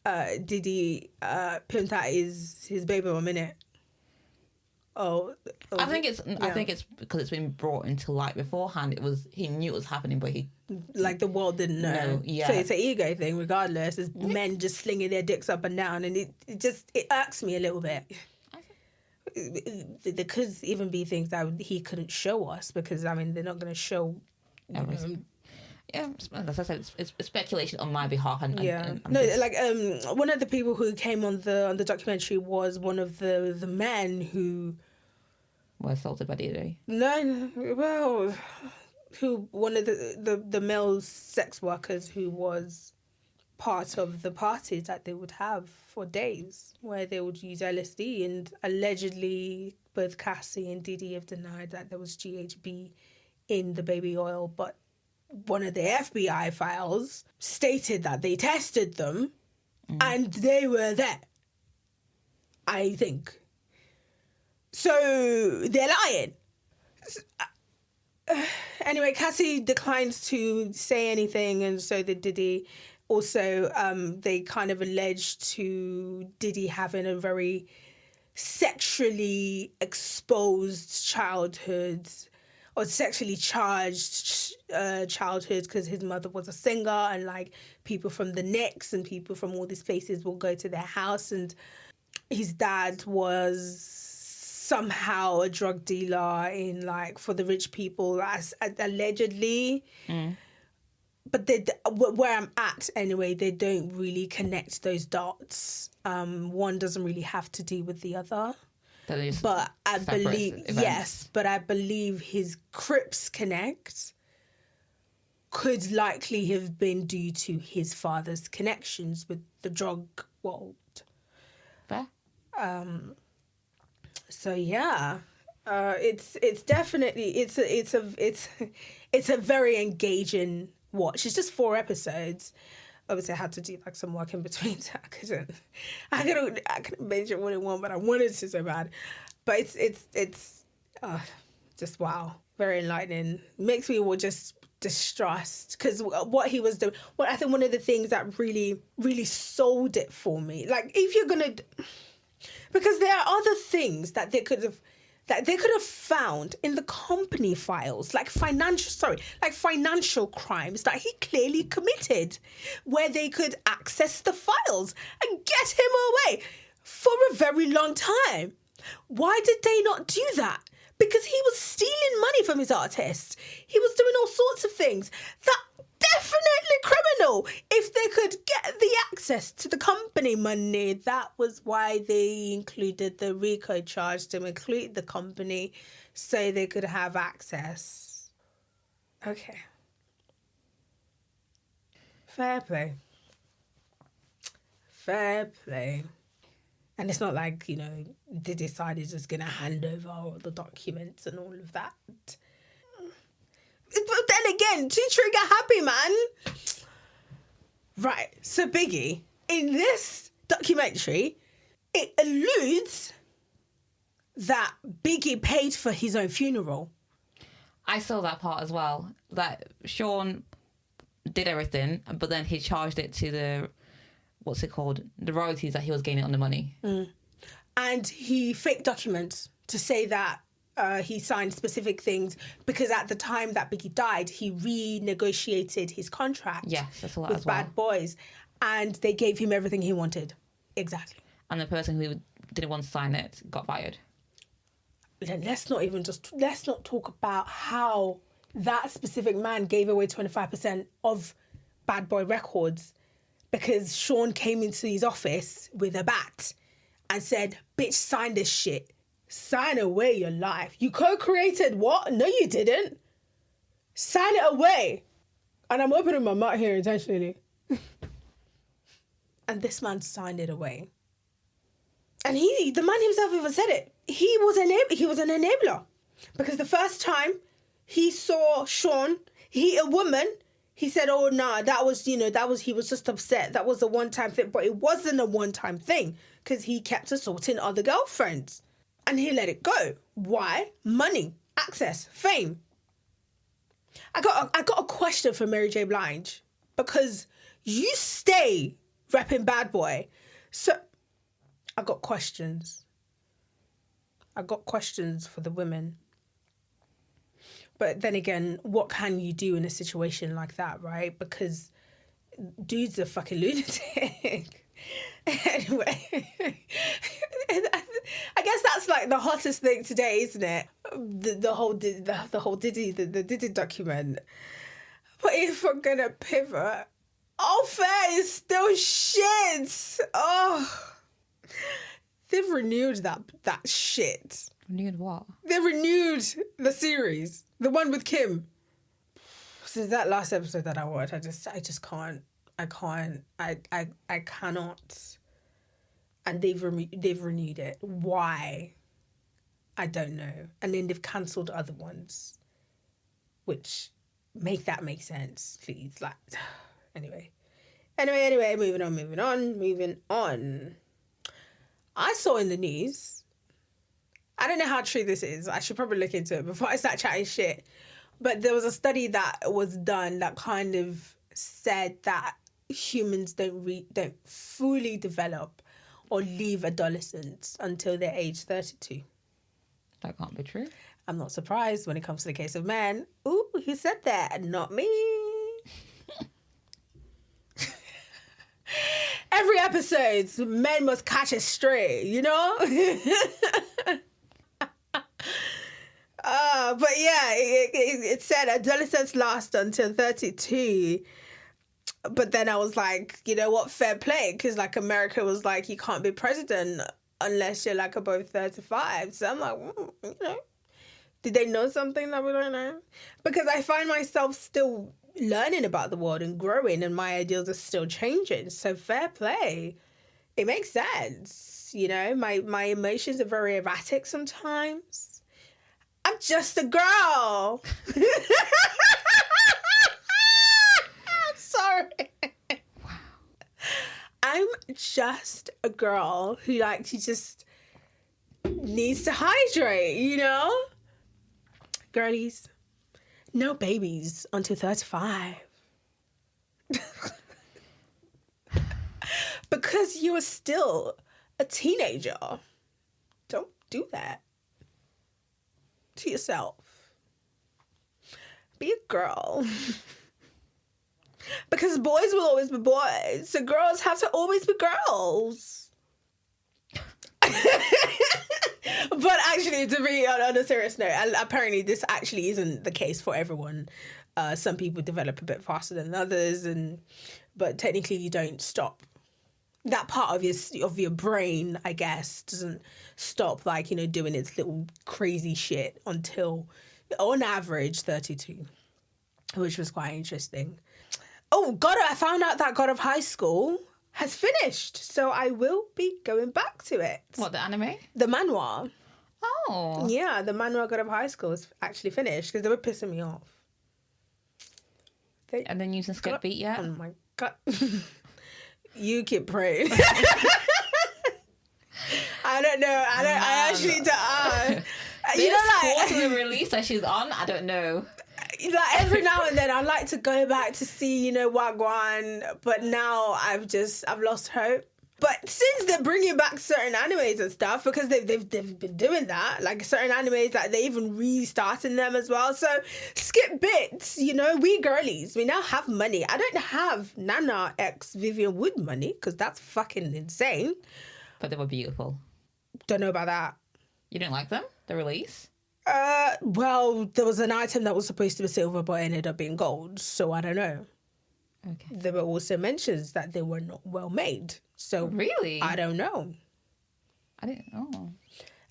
Diddy pimped out his baby mum, innit? I think it's because it's been brought into light beforehand. He knew it was happening, but the world didn't know. No, yeah. So it's an ego thing, regardless. It's men just slinging their dicks up and down, and it irks me a little bit. There could even be things that he couldn't show us because they're not going to show. Yeah, as I said, it's speculation on my behalf. And one of the people who came on the documentary was one of the men who were assaulted by Diddy. One of the male sex workers who was part of the parties that they would have for days, where they would use LSD, and allegedly both Cassie and Diddy have denied that there was GHB in the baby oil, but one of the FBI files stated that they tested them and they were there, I think. So they're lying. Anyway, Cassie declines to say anything, and so did Diddy. Also, they kind of alleged to Diddy having a very sexually exposed childhood, or sexually charged childhood, because his mother was a singer, and like people from the Knicks and people from all these places will go to their house, and his dad was somehow a drug dealer in like for the rich people, as allegedly. But where I'm at anyway, they don't really connect those dots. One doesn't really have to do with the other. But I believe his Crips connect could likely have been due to his father's connections with the drug world. Fair. So yeah, it's definitely it's a very engaging watch. It's just 4 episodes. Obviously, I had to do like some work in between, so I couldn't mention what it was, but I wanted to so bad. But it's just wow, very enlightening. Makes me just distrust, because what he was doing. Well, I think one of the things that really really sold it for me, like if you're gonna, because there are other things that they could have found in the company files, like financial crimes that he clearly committed, where they could access the files and get him away for a very long time. Why did they not do that? Because he was stealing money from his artists. He was doing all sorts of things that definitely criminal. If they could get the access to the company money, that was why they included the RICO charge to include the company, so they could have access. Okay. Fair play. And it's not like, they decided just going to hand over all the documents and all of that. But then again, too trigger happy, man. Right, so Biggie, in this documentary, it alludes that Biggie paid for his own funeral. I saw that part as well. That Sean did everything, but then he charged it to the royalties that he was gaining on the money. And he faked documents to say that he signed specific things, because at the time that Biggie died, he renegotiated his contract with Bad Boys, and they gave him everything he wanted. Exactly. And the person who didn't want to sign it got fired. Then let's not talk about how that specific man gave away 25% of Bad Boy Records, because Sean came into his office with a bat and said, "Bitch, sign this shit. Sign away your life. You co-created what? No, you didn't. Sign it away." And I'm opening my mouth here intentionally. And this man signed it away. And the man himself even said it. He was an enabler. Because the first time he saw Sean, a woman, he said, "Oh, nah, he was just upset. That was a one-time thing." But it wasn't a one-time thing, because he kept assaulting other girlfriends. And he let it go. Why? Money, access, fame. I got a question for Mary J. Blige, because you stay repping Bad Boy. So I got questions. For the women. But then again, what can you do in a situation like that, right? Because dude's a fucking lunatic. Anyway, I guess that's like the hottest thing today, isn't it? The whole Diddy, the Diddy document. But if we're gonna pivot, Fair is still shit. Oh, they've renewed that shit. Renewed what? They renewed the series, the one with Kim. Since that last episode that I watched, I just can't. I cannot. And they've renewed it. Why? I don't know. And then they've cancelled other ones, which make sense, please. Like, anyway, moving on. I saw in the news, I don't know how true this is. I should probably look into it before I start chatting shit. But there was a study that was done that kind of said that humans don't fully develop or leave adolescence until they're age 32. That can't be true. I'm not surprised when it comes to the case of men. Ooh, who said that? Not me. Every episode, men must catch a stray, you know? But yeah, it said adolescence lasts until 32. But then I was like, you know what, fair play. Because like America was like, you can't be president unless you're like above 35. So I'm like, you know, did they know something that we don't know? Because I find myself still learning about the world and growing, and my ideals are still changing. So fair play. It makes sense. You know, my emotions are very erratic sometimes. I'm just a girl. I'm sorry. Wow. I'm just a girl who she just needs to hydrate, you know? Girlies, no babies until 35. Because you are still a teenager. Don't do that to yourself. Be a girl. Because boys will always be boys, so girls have to always be girls. But actually, to be on a serious note, apparently this actually isn't the case for everyone. Some people develop a bit faster than others, but technically you don't stop. That part of your brain, I guess, doesn't stop doing its little crazy shit until, on average, 32, which was quite interesting. Oh, I found out that God of High School has finished, so I will be going back to it. What, the anime? The manhwa. Oh. Yeah, the manhwa God of High School is actually finished because they were pissing me off. And then using skip beat yet? Oh my God. You keep praying. I don't know. I actually don't. You know, quarterly release that she's on, I don't know. Every now and then I like to go back to see, Wagwan, but now I've lost hope. But since they're bringing back certain animes and stuff, because they've been doing that, like certain animes, they're even restarting them as well. So skip bits, we girlies, we now have money. I don't have Nana X Vivienne Wood money because that's fucking insane. But they were beautiful. Don't know about that. You didn't like them? The release? Well, there was an item that was supposed to be silver but ended up being gold, so I don't know. Okay. There were also mentions that they were not well made. So really? I don't know. I didn't know.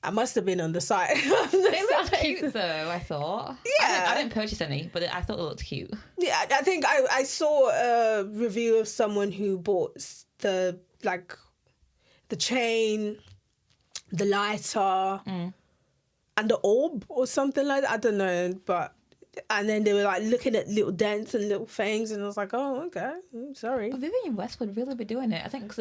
I must have been on the side. They looked cute though, I thought. Yeah. I didn't purchase any, but I thought it looked cute. Yeah, I think I saw a review of someone who bought the chain, the lighter, and the orb or something like that. I don't know, and then they were looking at little dents and little things, and I was like, oh, okay, sorry. But Vivienne Westwood really be doing it. I think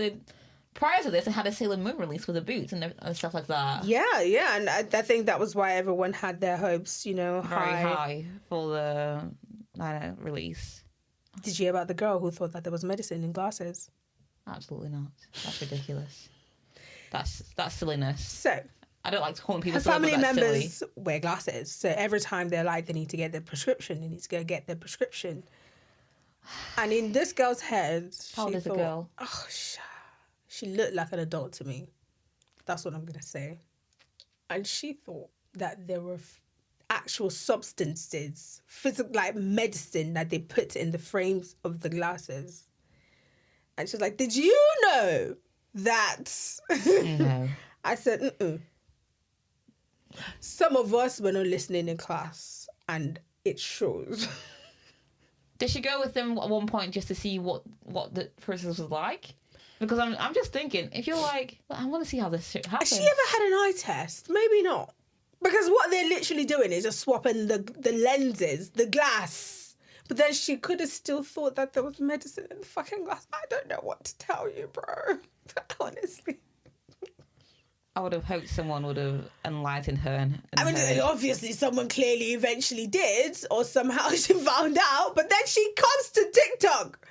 prior to this, they had a Sailor Moon release with the boots and stuff like that. Yeah, and I think that was why everyone had their hopes, very high for the release. Did you hear about the girl who thought that there was medicine in glasses? Absolutely not. That's ridiculous. That's silliness. So I don't like calling people her family members silly. wear glasses, so every time they need to get their prescription, they need to go get their prescription. And in this girl's head, how old is the girl? Oh, she looked like an adult to me. That's what I'm gonna say. And she thought that there were actual substances, physical, like medicine that they put in the frames of the glasses. And she's like, did you know that? No. I said, mm-mm. Some of us were not listening in class, and it shows. Did she go with them at one point just to see what the process was like? Because I'm just thinking, if you're like, well, I want to see how this shit happens. Has she ever had an eye test? Maybe not. Because what they're literally doing is just swapping the lenses, the glass. But then she could have still thought that there was medicine in the fucking glass. I don't know what to tell you, bro. Honestly. I would have hoped someone would have enlightened her. And I mean, obviously someone clearly eventually did, or somehow she found out. But then she comes to TikTok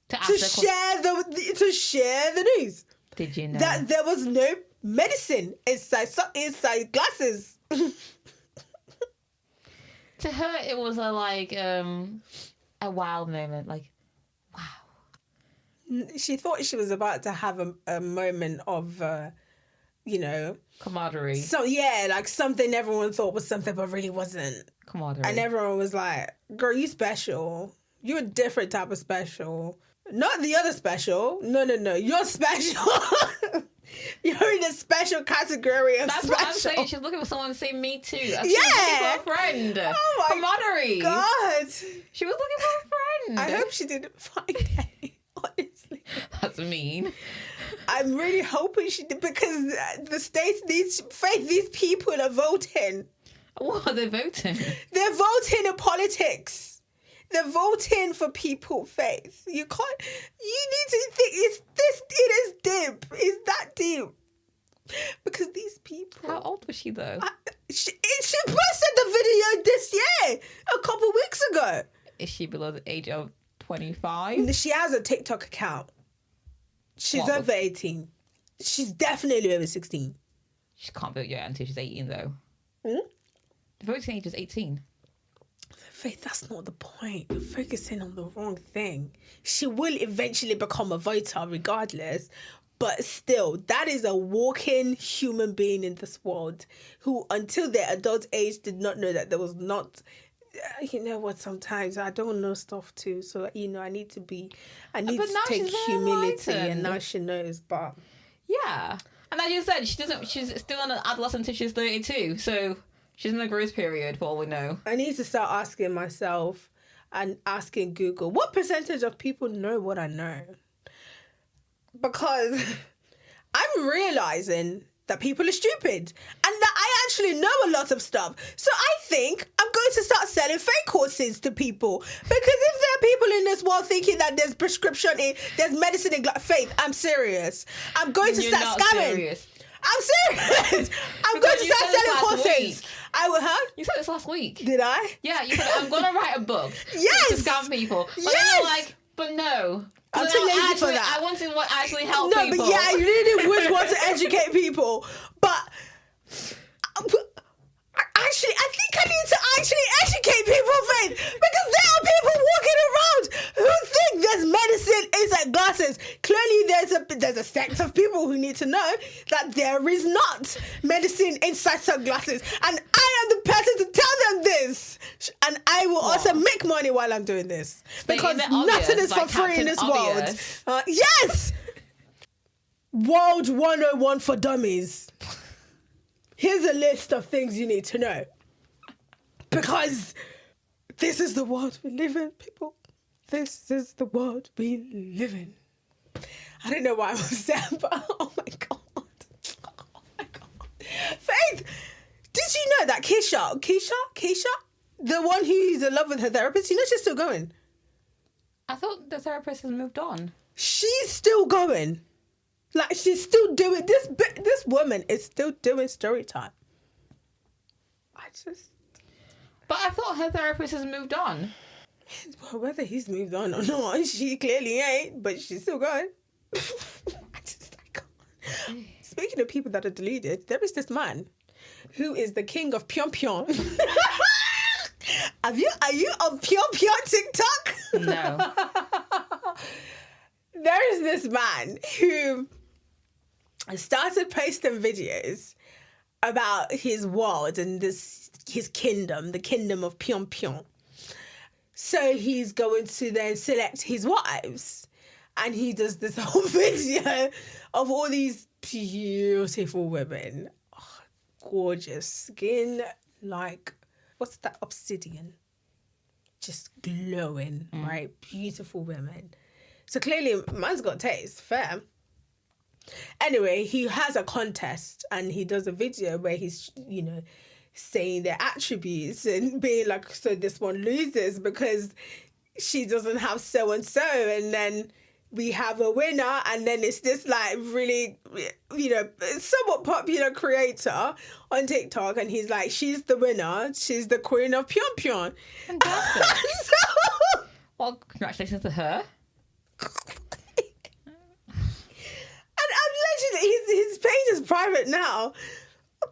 to share the news. Did you know that there was no medicine inside glasses? To her, it was a wow moment. Like, wow. She thought she was about to have a moment of, camaraderie. So yeah, like something everyone thought was something, but really wasn't. Camaraderie. And everyone was like, "Girl, you special. You're a different type of special. Not the other special. No. You're special." You're in a special category of That's special. what I'm saying. She's looking for someone to say me too. Yeah. She was looking for a friend. Oh my camaraderie. God. She was looking for a friend. I hope she didn't find it, honestly. That's mean. I'm really hoping she did, because the states, these people are voting. What are they voting? They're voting in politics. They're voting for people, Faith. You need to think, it is deep. It's that deep. Because these people... How old was she, though? She posted the video this year, a couple weeks ago. Is she below the age of 25? She has a TikTok account. She's over 18. She's definitely over 16. She can't vote yet until she's 18, though. Hmm? The voting age is 18. Faith, that's not the point. You're focusing on the wrong thing. She will eventually become a voter regardless, but still, that is a walking human being in this world who, until their adult age, did not know that there was not... You know what, sometimes I don't know stuff too, so, I need to take humility, and now she knows, but... Yeah. And as you said, she's still an adolescent until she's 32, so... She's in the growth period, for all we know. I need to start asking myself and asking Google, what percentage of people know what I know? Because I'm realising that people are stupid and that I actually know a lot of stuff. So I think I'm going to start selling fake courses to people. Because if there are people in this world thinking that there's there's medicine in Faith, I'm serious. I'm going to start scamming. Serious. I'm serious. I'm going to start selling courses. I will, huh? You said this last week. Did I? Yeah, you said, I'm going to write a book. Yes. To scam people. But then you're like, but no. I'm too lazy for that. I want to actually help people. No, but yeah, I really would want to educate people. But I think I need to actually educate people, Faith. Because there are people walking around who think there's medicine inside glasses. Clearly, there's a sect of people who need to know that there is not medicine inside sunglasses. And I am the person to tell them this. And I will also make money while I'm doing this. Because nothing is for free in this world. Yes! World 101 for dummies. Here's a list of things you need to know. Because this is the world we live in, people. This is the world we live in. I don't know why I was there, but oh my God. Oh my God. Faith, did you know that Keisha, the one who's in love with her therapist, she's still going? I thought the therapist has moved on. She's still going. Like, she's still doing this. This woman is still doing story time. But I thought her therapist has moved on. Well, whether he's moved on or not, she clearly ain't. But she's still going. I can't. Speaking of people that are deluded, there is this man who is the king of Pion Pion. Are you on Pion Pion TikTok? No. There is this man who started posting videos about his world and this his kingdom, the kingdom of Pyongyang. So he's going to then select his wives. And he does this whole video of all these beautiful women. Oh, gorgeous skin, like, what's that, obsidian? Just glowing, right? Beautiful women. So clearly, man's got taste, fair. Anyway, he has a contest and he does a video where he's, you know, saying their attributes and being like, so this one loses because she doesn't have so-and-so. And then we have a winner, and then it's this like really, you know, somewhat popular creator on TikTok, and he's like, she's the winner, she's the queen of Pyongyang. Fantastic. Well, congratulations to her. And I'm literally, his page is private now,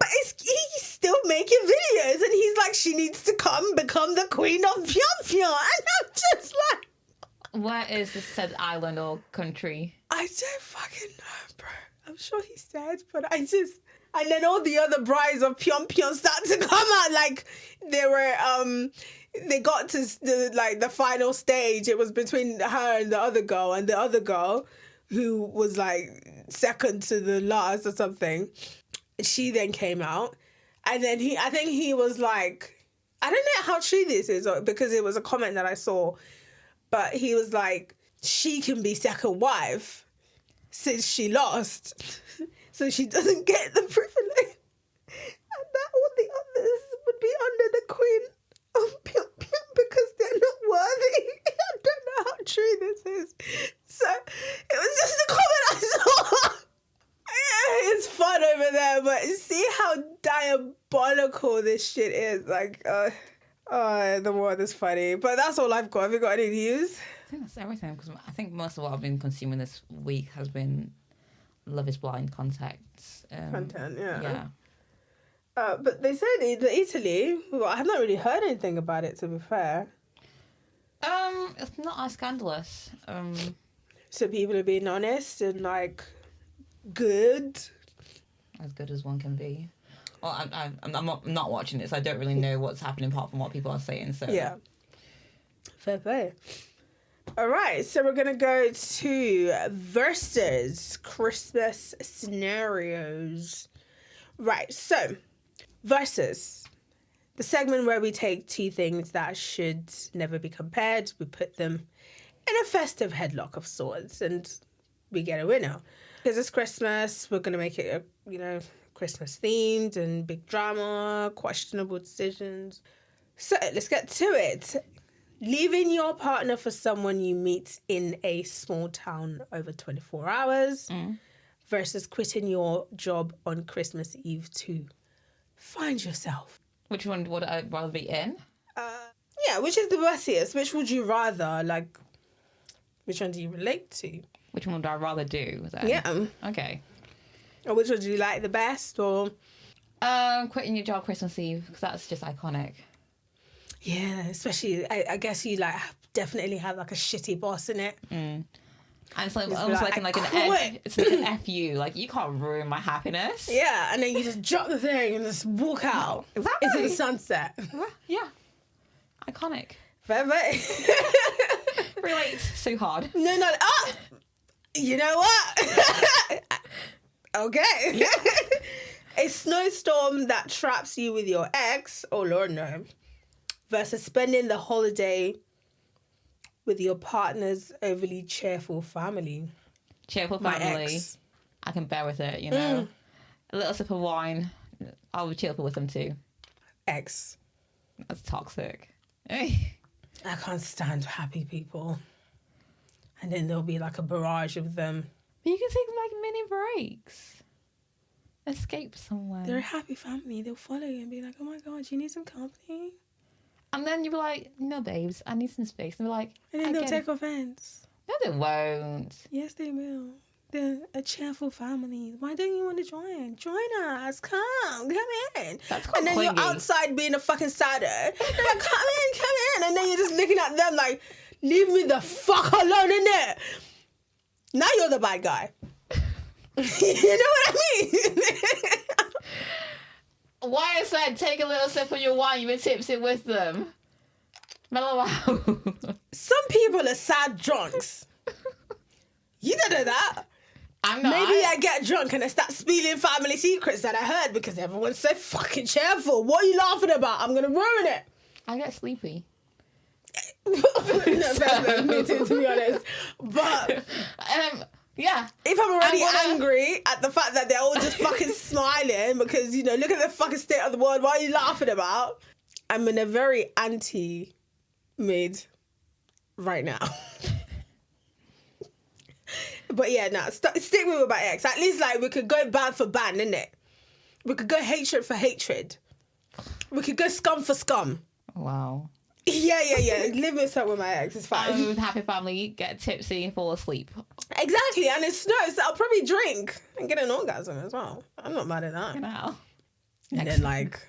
but he's still making videos, and he's like, she needs to come become the queen of Pyongyang, and I'm just like, where is the said island or country? I don't fucking know, bro. I'm sure he said, but I just... And then all the other brides of Pyongyang start to come out. Like, they were... They got to the final stage. It was between her and the other girl. And the other girl, who was, like, second to the last or something, she then came out. And then I think he was like... I don't know how true this is, because it was a comment that I saw. But he was like, she can be second wife since she lost. So she doesn't get the privilege. And that all the others would be under the queen of Pyongyang because they're not worthy. I don't know how true this is. So it was just a comment I saw. Yeah, it's fun over there, but see how diabolical this shit is. Like, the world is funny. But that's all I've got. Have you got any news? I think that's everything, because I think most of what I've been consuming this week has been Love is Blind content, yeah. Yeah. But they said in Italy, well, I have not really heard anything about it, to be fair. It's not as scandalous. So people are being honest and, like, good? As good as one can be. Well, I'm not watching it, so I don't really know what's happening apart from what people are saying. So yeah, fair play. All right, so we're gonna go to versus Christmas scenarios. Right, so versus, the segment where we take two things that should never be compared, we put them in a festive headlock of sorts, and we get a winner. Because it's Christmas, we're gonna make it Christmas themed and big drama, questionable decisions. So let's get to it. Leaving your partner for someone you meet in a small town over 24 hours versus quitting your job on Christmas Eve to find yourself. Which one would I rather be in? Yeah, which is the worstiest? Which would you rather, like, which one do you relate to? Which one would I rather do then? Yeah. Okay. Or which one do you like the best, or? Quitting your job Christmas Eve, because that's just iconic. Yeah, especially, I guess you, like, definitely have, like, a shitty boss in it. And it's like, almost like an F you. Like, you can't ruin my happiness. Yeah, and then you just drop the thing and just walk out. Exactly. Into the sunset. Yeah. Iconic. Fair play. Relate so hard. No. You know what? Okay. Yeah. A snowstorm that traps you with your ex, oh Lord no, versus spending the holiday with your partner's overly cheerful family. Cheerful family. I can bear with it, you know. A little sip of wine. I'll be cheerful with them too. Ex. That's toxic. I can't stand happy people. And then there'll be like a barrage of them. But you can take like mini breaks. Escape somewhere. They're a happy family. They'll follow you and be like, oh my God, you need some company? And then you'll be like, no, babes, I need some space. And they're like, and then they'll take offense. No, they won't. Yes, they will. They're a cheerful family. Why don't you want to join? Join us. Come in. That's called And then clingy. You're outside being a fucking sadder. They're like, come in. And then you're just looking at them like, leave me the fuck alone in there. Now you're the bad guy. You know what I mean? Why I said take a little sip of your wine, you've been tipsy with them. Mellow out. Some people are sad drunks. You don't know that. I'm not. Maybe I get drunk and I start spilling family secrets that I heard because everyone's so fucking cheerful. What are you laughing about? I'm going to ruin it. I get sleepy. No, me too, to be honest. But yeah, if I'm already angry at the fact that they're all just fucking smiling because, you know, look at the fucking state of the world. What are you laughing about? I'm in a very anti-mood right now. But yeah, no, stick with my ex. At least, like, we could go band for band, innit? We could go hatred for hatred. We could go scum for scum. Wow. Yeah. Live this up with my ex. It's fine. With happy family, get tipsy and fall asleep. Exactly, and it snows, so I'll probably drink and get an orgasm as well. I'm not mad at that. Wow. And then, like,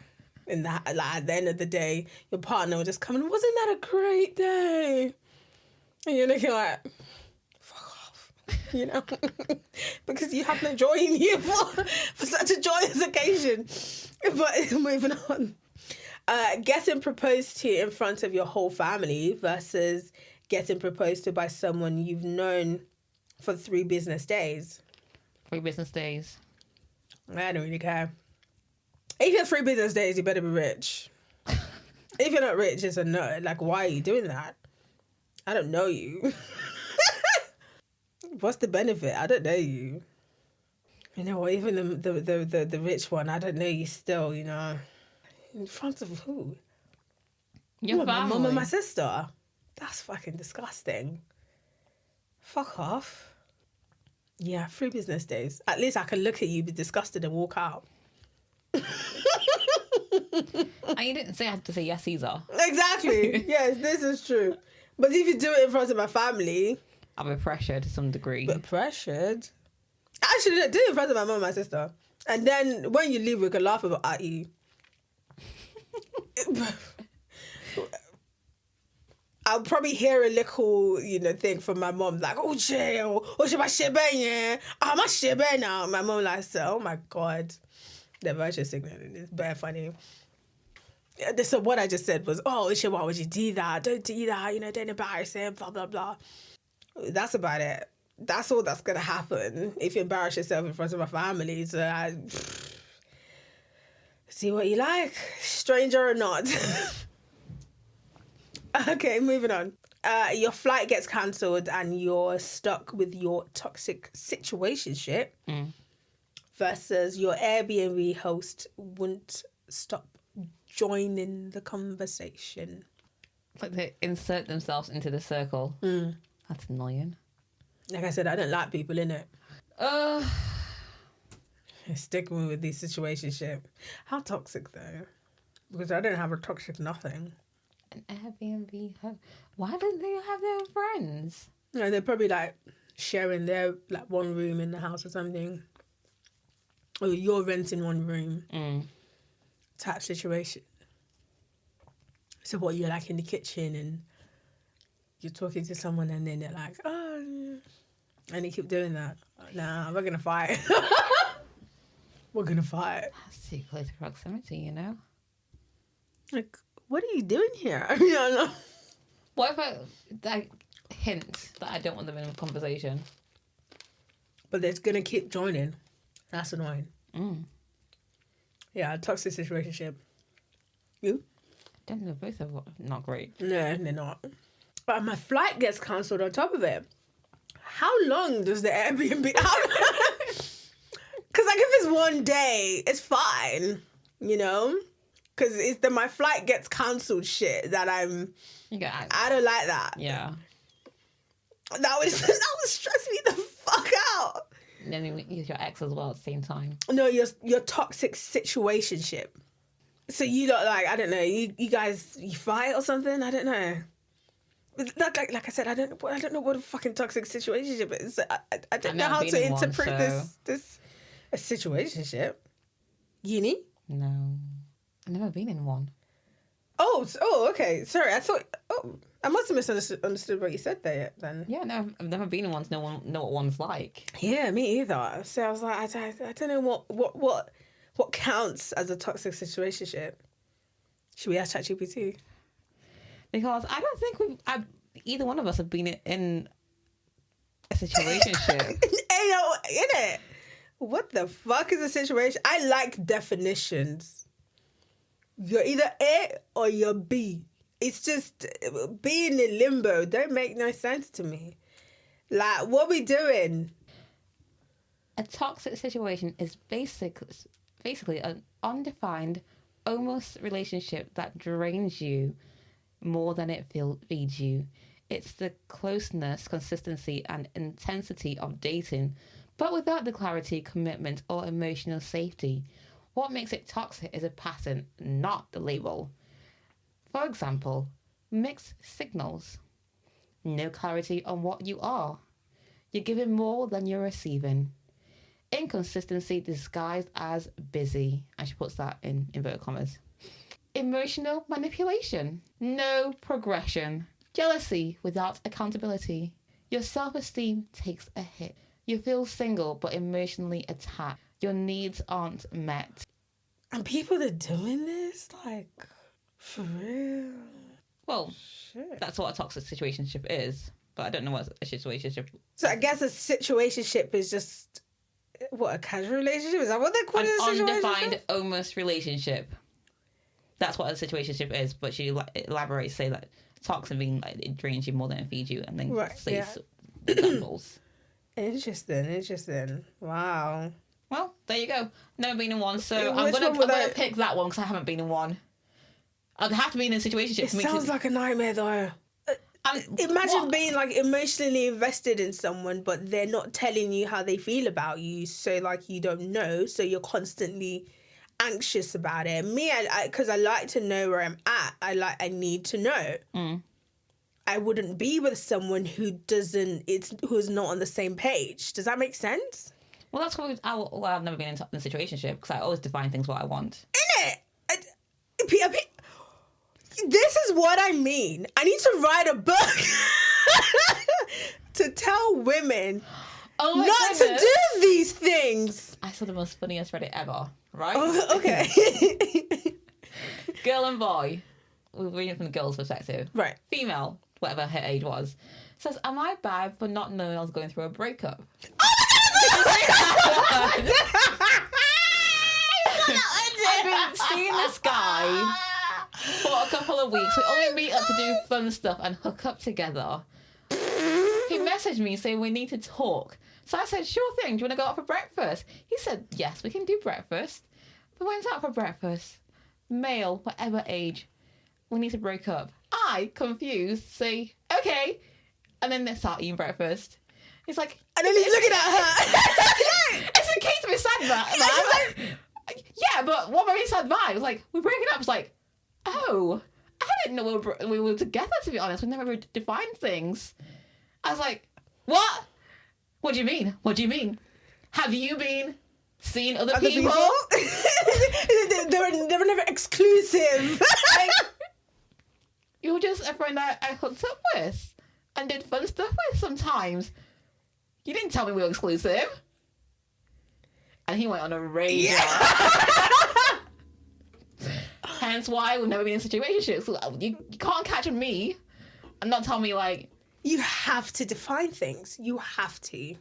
at the end of the day, your partner will just come and, wasn't that a great day? And you're looking like, fuck off, you know, because you have no joy in you for such a joyous occasion. But moving on. Getting proposed to in front of your whole family versus getting proposed to by someone you've known for 3 business days. 3 business days. I don't really care. If you're 3 business days, you better be rich. If you're not rich, it's a no. Like, why are you doing that? I don't know you. What's the benefit? I don't know you. You know what? Even the rich one, I don't know you still, you know. In front of who? Your family. My mum and my sister. That's fucking disgusting. Fuck off. Yeah, 3 business days. At least I can look at you, be disgusted and walk out. And you didn't say I had to say yes either. Exactly. Yes, this is true. But if you do it in front of my family... I'll be pressured to some degree. But pressured? Actually, do it in front of my mum and my sister. And then when you leave, we can laugh at you. I'll probably hear a little, you know, thing from my mom like, oh, chill, oh, she my shit, yeah, I'm my shit now. My mom like, oh my god, the virtue signaling is bare funny. So what I just said was, oh, shit, why would you do that? Don't do that, you know, don't embarrass him, blah blah blah. That's about it. That's all that's gonna happen if you embarrass yourself in front of my family. So see what you like, stranger or not. Okay, moving on. Your flight gets cancelled and you're stuck with your toxic situationship versus your Airbnb host wouldn't stop joining the conversation. Like they insert themselves into the circle. That's annoying. Like I said, I don't like people in it. Sticking with this situationship. How toxic though? Because I don't have a toxic nothing. An Airbnb host. Why don't they have their friends? No, they're probably like sharing their like one room in the house or something. Or you're renting one room. Type situation. So what, you're like in the kitchen and you're talking to someone and then they're like, oh, and they keep doing that. Nah, we're gonna fight. We're gonna fight. That's too close proximity, you know? Like, what are you doing here? I mean, I don't know. What if I like hint that I don't want them in a conversation? But they're gonna keep joining. That's annoying. Yeah, toxic situationship. You? I don't know, both are not great. No, they're not. But my flight gets cancelled on top of it. How long does the Airbnb... Because like if it's one day, it's fine, you know? Because it's my flight gets cancelled shit that I don't like that. Yeah. That would stress me the fuck out. And then you use your ex as well at the same time. No, your toxic situationship. So you don't like, I don't know, you guys, you fight or something? I don't know. Like I said, I don't know what a fucking toxic situationship is. I don't know how to interpret this a situationship. Uni? No. I've never been in one. Oh, okay. Sorry, I must have misunderstood what you said there then. Yeah, no, I've never been in one, so no one know what one's like. Yeah, me either. So I was like, I don't know What counts as a toxic situationship? Should we ask ChatGPT? Because I don't think either one of us have been in a situationship. You know, innit? What the fuck is a situation? I like definitions. You're either A or you're B. It's just being in limbo. Don't make no sense to me. Like, what we doing? A toxic situation is basically an undefined, almost relationship that drains you more than it feeds you. It's the closeness, consistency, and intensity of dating, but without the clarity, commitment, or emotional safety. What makes it toxic is a pattern, not the label. For example, mixed signals. No clarity on what you are. You're giving more than you're receiving. Inconsistency disguised as busy. And she puts that in inverted commas. Emotional manipulation. No progression. Jealousy without accountability. Your self-esteem takes a hit. You feel single but emotionally attacked. Your needs aren't met. And people are doing this? Like, for real? Well, shit. That's what a toxic situationship is. But I don't know what a situationship is. So I guess a situationship is just, what, a casual relationship? Is that what they call it? An undefined, almost relationship. That's what a situationship is. But she elaborates, say that toxic means like it drains you more than it feeds you, and then says examples. Interesting. Wow. Well, there you go. Never been in one, so I'm gonna pick that one because I haven't been in one. I'd have to be in a situationship. It sounds like a nightmare, though. Imagine being like emotionally invested in someone, but they're not telling you how they feel about you, so like you don't know, so you're constantly anxious about it. Me, because I like to know where I'm at. I need to know. I wouldn't be with someone who's not on the same page. Does that make sense? Well, that's probably I've never been in a situationship because I always define things what I want. Innit? This is what I mean. I need to write a book to tell women not to do these things. I saw the most funniest Reddit ever, right? Oh, okay. Girl and boy. We're reading from the girl's perspective. Right. Female, whatever her age was, says, am I bad for not knowing I was going through a breakup? I've been seeing this guy for a couple of weeks. We only meet up to do fun stuff and hook up together. He messaged me saying we need to talk. So I said, sure thing, do you want to go out for breakfast? He said, yes, we can do breakfast. We went out for breakfast. Male, whatever age. We need to break up. I, confused, say, okay. And then they start eating breakfast. He's like... And then he's looking at her. It's okay to be sad about that. Yeah, but what made me sad vibe? I was like, we're breaking up. It's like, oh, I didn't know we were together, to be honest. We never defined things. I was like, what? What do you mean? What do you mean? Have you been seeing other people? they were never exclusive. Like, you were just a friend I hooked up with and did fun stuff with sometimes. You didn't tell me we were exclusive. And he went on a rage. Yeah. Hence why we've never been in situationships. You can't catch me and not tell me, like... You have to define things. You have to.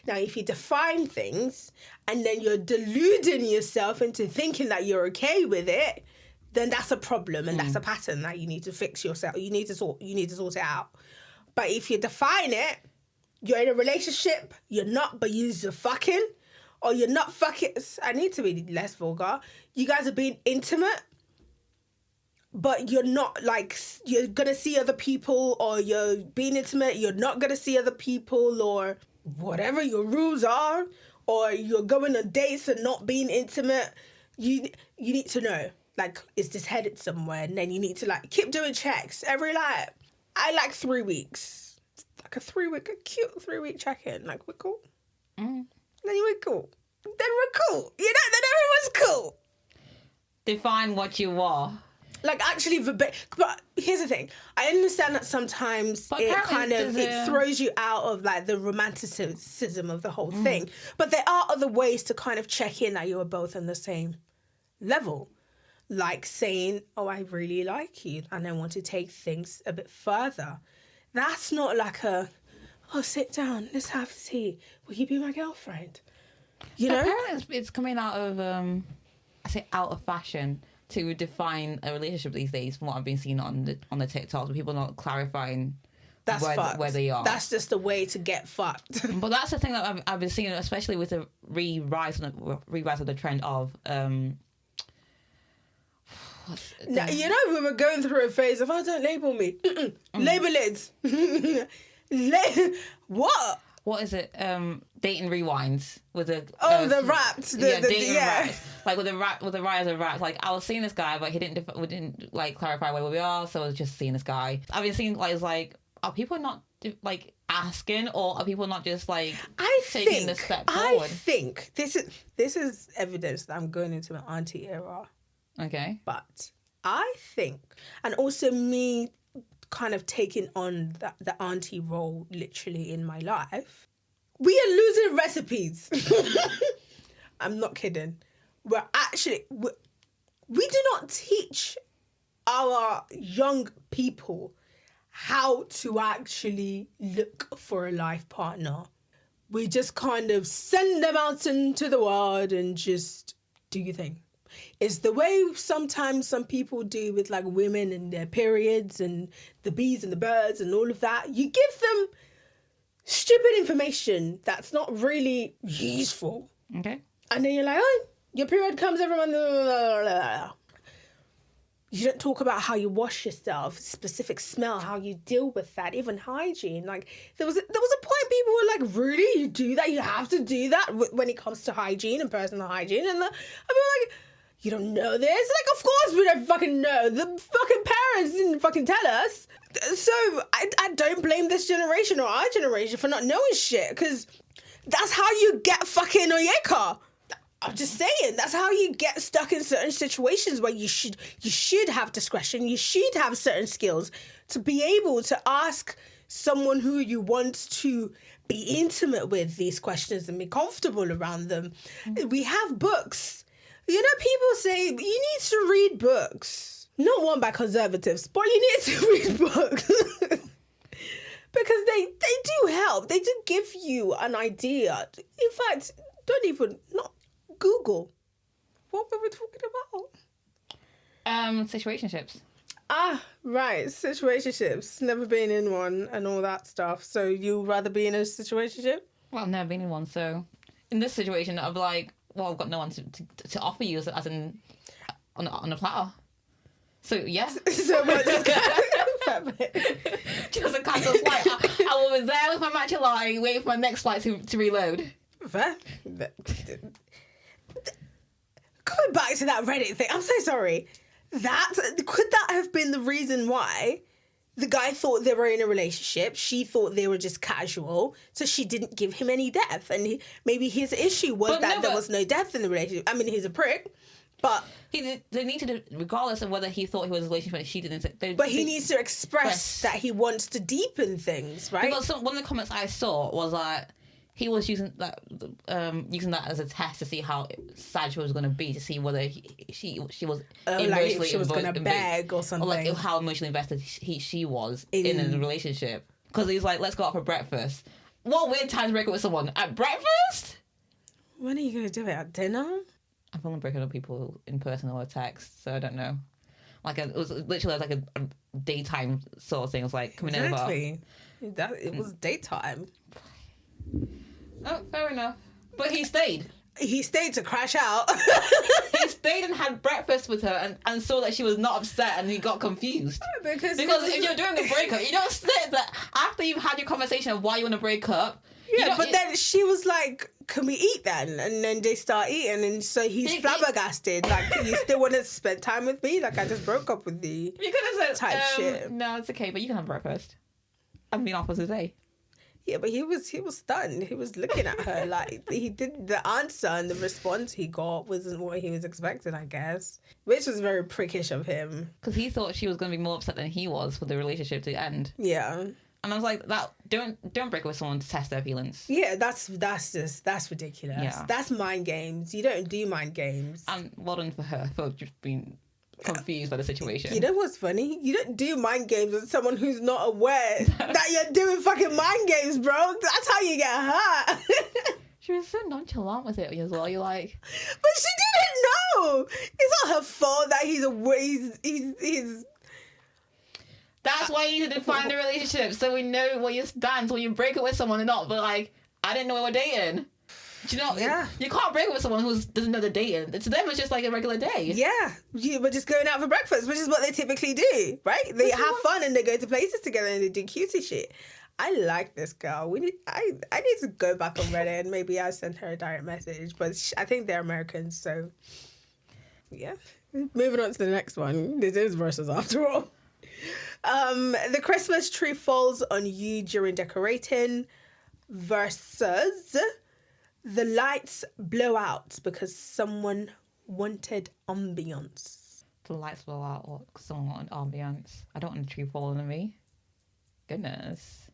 Now, if you define things and then you're deluding yourself into thinking that you're okay with it, then that's a problem and that's a pattern that you need to fix yourself. You need to sort it out. But if you define it, you're in a relationship, you're not, but you're fucking, or you're not fucking. I need to be less vulgar. You guys are being intimate, but you're not, like, you're gonna see other people, or you're being intimate, you're not gonna see other people, or whatever your rules are, or you're going on dates and not being intimate. You need to know, like, is this headed somewhere? And then you need to, like, keep doing checks every, like, I like 3 weeks. Like a cute 3-week check-in. Like, we're cool. Then we're cool. Then we're cool. You know, then everyone's cool. Define what you are. Like, actually, but here's the thing. I understand that sometimes it kind of it throws you out of, like, the romanticism of the whole thing. But there are other ways to kind of check in that you are both on the same level. Like saying, oh, I really like you and I want to take things a bit further. That's not like oh, sit down, let's have tea. Will you be my girlfriend? You know? Apparently it's coming out of, out of fashion to define a relationship these days, from what I've been seeing on the TikToks, with people not clarifying where they are. That's just a way to get fucked. But that's the thing that I've been seeing, especially with the re-rise of the trend of... now, you know, we were going through a phase of, oh, don't label me. Label it. What? What is it? Dating rewinds with the the raps. Dating raps. Like with the rise of raps. Like, I was seeing this guy, but we didn't like clarify where we are, so I was just seeing this guy. I've been seeing like are people not like asking, or are people not just like taking the step forward? I think this is evidence that I'm going into my auntie era. Okay. But I think, and also me kind of taking on the auntie role literally in my life, we are losing recipes. I'm not kidding. We do not teach our young people how to actually look for a life partner. We just kind of send them out into the world and just do your thing. It's the way sometimes some people do with, like, women and their periods and the bees and the birds and all of that. You give them stupid information that's not really useful. Okay. And then you're like, oh, your period comes every month. You don't talk about how you wash yourself, specific smell, how you deal with that, even hygiene. Like, there was a point people were like, really? You do that? You have to do that when it comes to hygiene and personal hygiene? And I'd be like, you don't know this? Like, of course we don't fucking know. The fucking parents didn't fucking tell us. So I don't blame this generation or our generation for not knowing shit, because that's how you get fucking oyeka. I'm just saying, that's how you get stuck in certain situations where you should have discretion. You should have certain skills to be able to ask someone who you want to be intimate with these questions and be comfortable around them. We have books. You know, people say you need to read books. Not one by conservatives, but you need to read books. Because they do help. They do give you an idea. In fact, not Google. What were we talking about? Situationships. Ah, right. Situationships. Never been in one and all that stuff. So you'd rather be in a situationship? Well, I've never been in one, so in this situation, I'd be like, well, I've got no one to offer you as in on a platter. So yes. So we're just just a cancel flight. I was there with my matcha line, waiting for my next flight to reload. Fair. Going back to that Reddit thing, I'm so sorry. Could that have been the reason why the guy thought they were in a relationship? She thought they were just casual, so she didn't give him any depth. And maybe his issue was there was no depth in the relationship. I mean, he's a prick, but they need to, regardless of whether he thought he was in a relationship, she didn't. He needs to express that he wants to deepen things, right? Because one of the comments I saw was that he was using that as a test to see how sad she was going to be, to see whether she was like if she was going to beg or something, or like how emotionally invested she was in a relationship. Because he was like, let's go out for breakfast. What weird time to break up with someone at breakfast? When are you going to do it, at dinner? I've only broken up with people in person or text, so I don't know. Like it was literally like a daytime sort of thing. It was like coming over. It was daytime. Oh, fair enough. But he stayed. He stayed to crash out. He stayed and had breakfast with her and saw that she was not upset, and he got confused. Because if you're doing a breakup, you don't sit that after you've had your conversation of why you want to break up. Yeah, but then she was like, can we eat then? And then they start eating, and so he's flabbergasted. Like, you still want to spend time with me? Like, I just broke up with you. You could have said, type shit. no, it's okay, but you can have breakfast. I've been off for today. Yeah, but he was stunned. He was looking at her like he did. The answer and the response he got wasn't what he was expecting, I guess, which was very prickish of him. Because he thought she was going to be more upset than he was for the relationship to end. Yeah, and I was like, that don't break up with someone to test their feelings. Yeah, that's ridiculous. Yeah. That's mind games. You don't do mind games. And well done for her for just being confused by the situation. You know what's funny? You don't do mind games with someone who's not aware that you're doing fucking mind games, bro. That's how you get hurt. She was so nonchalant with it as well. You're like, but she didn't know. It's not her fault that he's. That's why you need to define the relationship so we know where you stand. So when you break up with someone or not, but like, I didn't know we were dating. Do you know? Yeah. You can't break up with someone who doesn't know they're dating. To them, it's just like a regular day. Yeah. We're just going out for breakfast, which is what they typically do, right? They have fun and they go to places together and they do cutesy shit. I like this girl. I need to go back on Reddit and maybe I'll send her a direct message. But I think they're Americans, so yeah. Moving on to the next one. This is versus after all. The Christmas tree falls on you during decorating versus the lights blow out because someone wanted ambience. The lights blow out or someone wanted ambience. I don't want a tree falling on me. Goodness.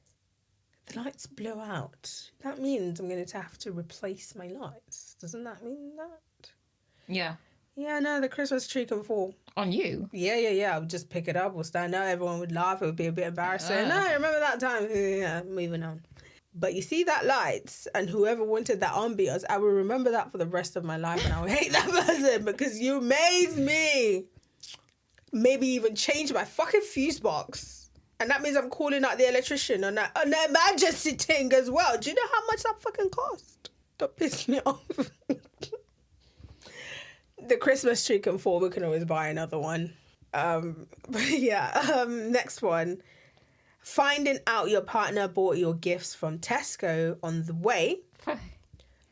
The lights blow out. That means I'm going to have to replace my lights. Doesn't that mean that? Yeah. Yeah, no, the Christmas tree can fall. On you? Yeah. I would just pick it up. We'll stand out. Everyone would laugh. It would be a bit embarrassing. No, remember that time? Yeah, moving on. But you see that lights and whoever wanted that ambience, I will remember that for the rest of my life and I will hate that person because you made me maybe even change my fucking fuse box. And that means I'm calling out the electrician on that emergency thing as well. Do you know how much that fucking cost? Don't piss me off. The Christmas tree can fall. We can always buy another one. Next one. Finding out your partner bought your gifts from Tesco on the way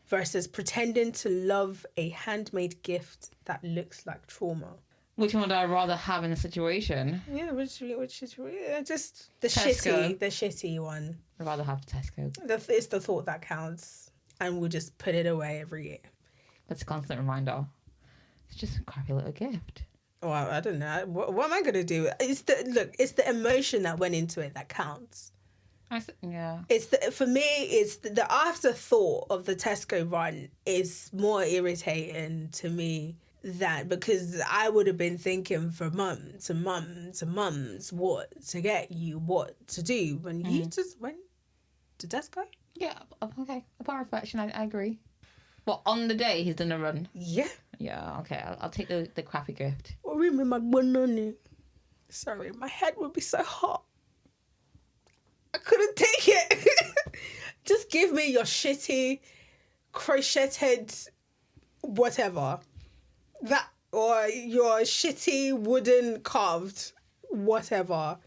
versus pretending to love a handmade gift that looks like trauma. Which one would I rather have in a situation? Yeah, which is just the Tesco. shitty one. I'd rather have Tesco. It's the thought that counts, and we'll just put it away every year. That's a constant reminder. It's just a crappy little gift. Well, I don't know. What am I going to do? It's the emotion that went into it that counts. Yeah. For me, it's the afterthought of the Tesco run is more irritating to me than because I would have been thinking for months and months and months what to get you, what to do when you just went to Tesco. Yeah. Okay. Upon reflection, I agree. Well, on the day he's done a run. Yeah. Yeah, okay. I'll take the crappy gift. Sorry, my head would be so hot. I couldn't take it. Just give me your shitty, crocheted, whatever. That, or your shitty wooden carved, whatever.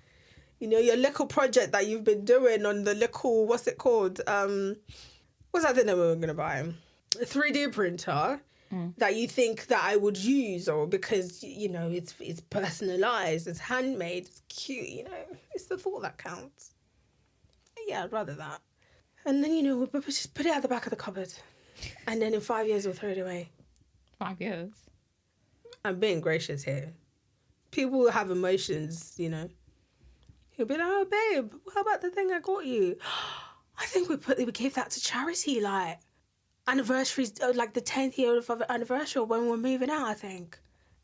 You know, your little project that you've been doing on the little, what's it called? What's that thing that we were going to buy? A 3D printer. That you think that I would use, or because, you know, it's personalised, it's handmade, it's cute, you know, it's the thought that counts. Yeah, I'd rather that. And then, you know, we'll just put it at the back of the cupboard. And then in 5 years, we'll throw it away. 5 years? I'm being gracious here. People have emotions, you know. He'll be like, oh, babe, how about the thing I got you? I think we gave that to charity, like, anniversaries, like the 10th year of anniversary when we're moving out, I think.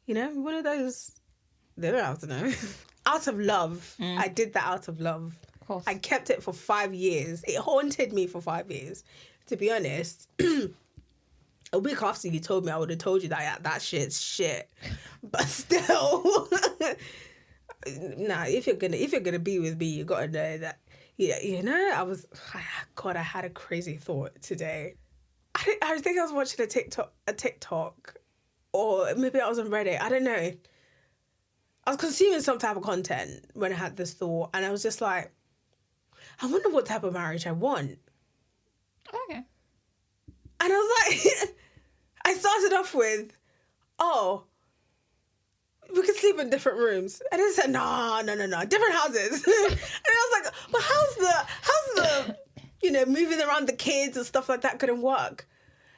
You know, one of those, they don't have to know. Out of love. I did that out of love. Of course. I kept it for 5 years. It haunted me for 5 years. To be honest, a week after you told me, I would have told you that shit's shit. But still, nah, if you're gonna be with me, you gotta know that, you know, I had a crazy thought today. I think I was watching a TikTok, or maybe I was on Reddit. I don't know. I was consuming some type of content when I had this thought, and I was just like, I wonder what type of marriage I want. Okay. And I was like, I started off with, we could sleep in different rooms. And I said, no, different houses. And I was like, well, moving around the kids and stuff like that couldn't work.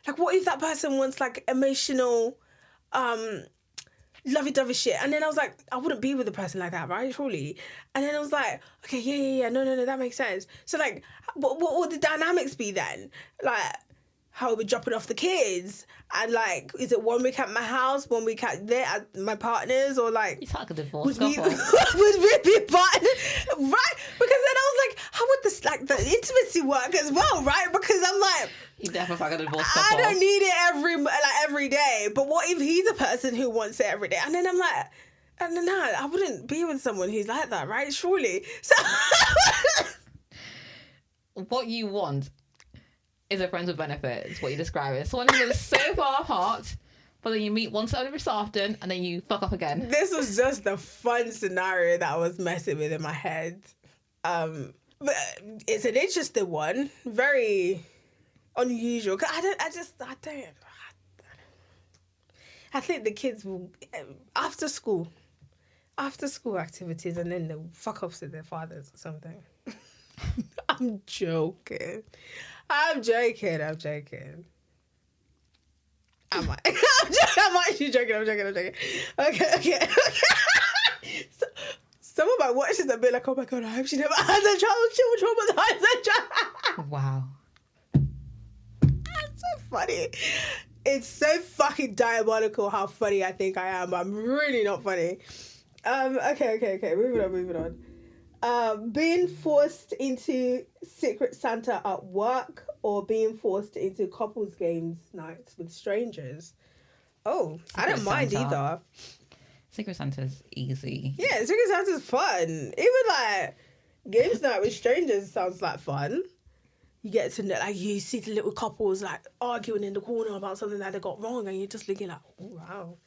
Like, what if that person wants, like, emotional, lovey-dovey shit? And then I was like, I wouldn't be with a person like that, right? Surely. And then I was like, okay, yeah, no, that makes sense. So, like, what would the dynamics be then? Like, how are we dropping off the kids? And, like, is it 1 week at my house, 1 week at my partner's, or, like... It's like a divorce couple. Would we be partners? Right? Because then I was like, how would this, like, the intimacy work as well, right? Because I'm like... You definitely like a divorce couple. I don't need it every day. But what if he's a person who wants it every day? And then I'm like... And no, I wouldn't be with someone who's like that, right? Surely. So... What you want... is a friends with benefits, what you're describing. Someone who lives so far apart, but then you meet once every so often, and then you fuck up again. This was just the fun scenario that I was messing with in my head. But it's an interesting one. Very unusual. I think the kids will, after school activities, and then they'll fuck off to their fathers or something. I'm joking. I'm joking. I'm actually joking. Okay. Some of my watches have been like, oh my God, I hope she never has a child. She will traumatize a child. Wow. That's so funny. It's so fucking diabolical how funny I think I am. I'm really not funny. Okay. Moving on. Being forced into Secret Santa at work, or being forced into couples games nights with strangers. Oh, I don't mind either. Secret Santa's easy. Yeah, Secret Santa's fun. Even like games night with strangers sounds like fun. You get to know, like, you see the little couples like arguing in the corner about something that they got wrong, and you're just looking like, oh wow.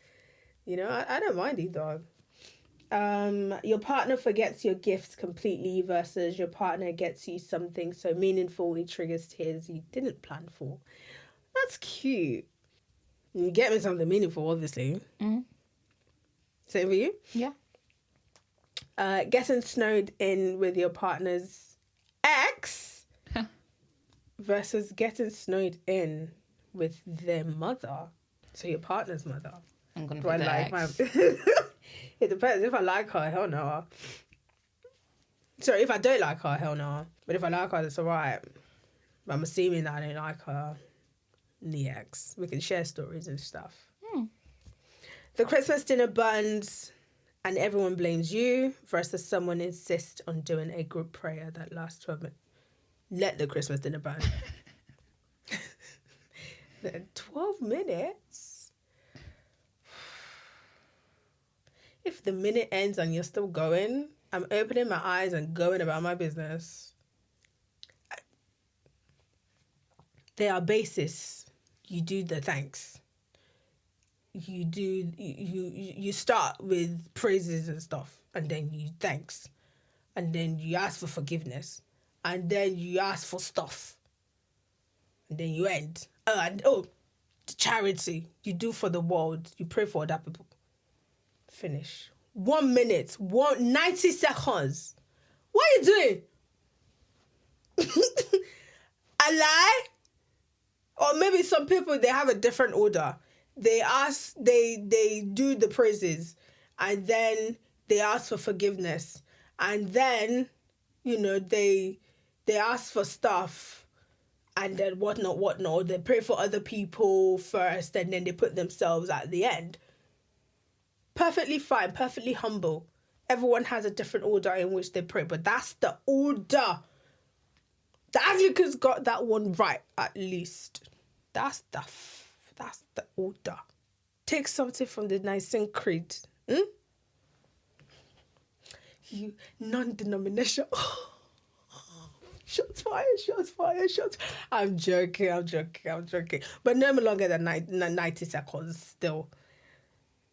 I don't mind either. Your partner forgets your gifts completely versus your partner gets you something so meaningful it triggers tears you didn't plan for. That's cute. You get me something meaningful, obviously. Mm-hmm. Same for you? Yeah. Getting snowed in with your partner's ex versus getting snowed in with their mother. So your partner's mother. I'm going to put the ex. It depends. If I like her, hell no. Sorry, if I don't like her, hell no. But if I like her, that's alright. But I'm assuming that I don't like her. The ex. We can share stories and stuff. The Christmas dinner burns and everyone blames you versus someone insists on doing a group prayer that lasts 12 minutes. Let the Christmas dinner burn. 12 minutes? If the minute ends and you're still going, I'm opening my eyes and going about my business. There are bases. You do the thanks. You start with praises and stuff, and then you thanks, and then you ask for forgiveness, and then you ask for stuff, and then you end. The charity you do for the world, you pray for other people. Finish. 1 minute, 90 seconds. What are you doing? A lie? Or maybe some people, they have a different order. They do the praises, and then they ask for forgiveness, and then, they ask for stuff, and then whatnot. They pray for other people first, and then they put themselves at the end. Perfectly fine, perfectly humble. Everyone has a different order in which they pray, but that's the order. The Anglicans got that one right, at least. That's the order. Take something from the Nicene Creed. You non-denomination. Shots fired. I'm joking. But no longer than 90 seconds still.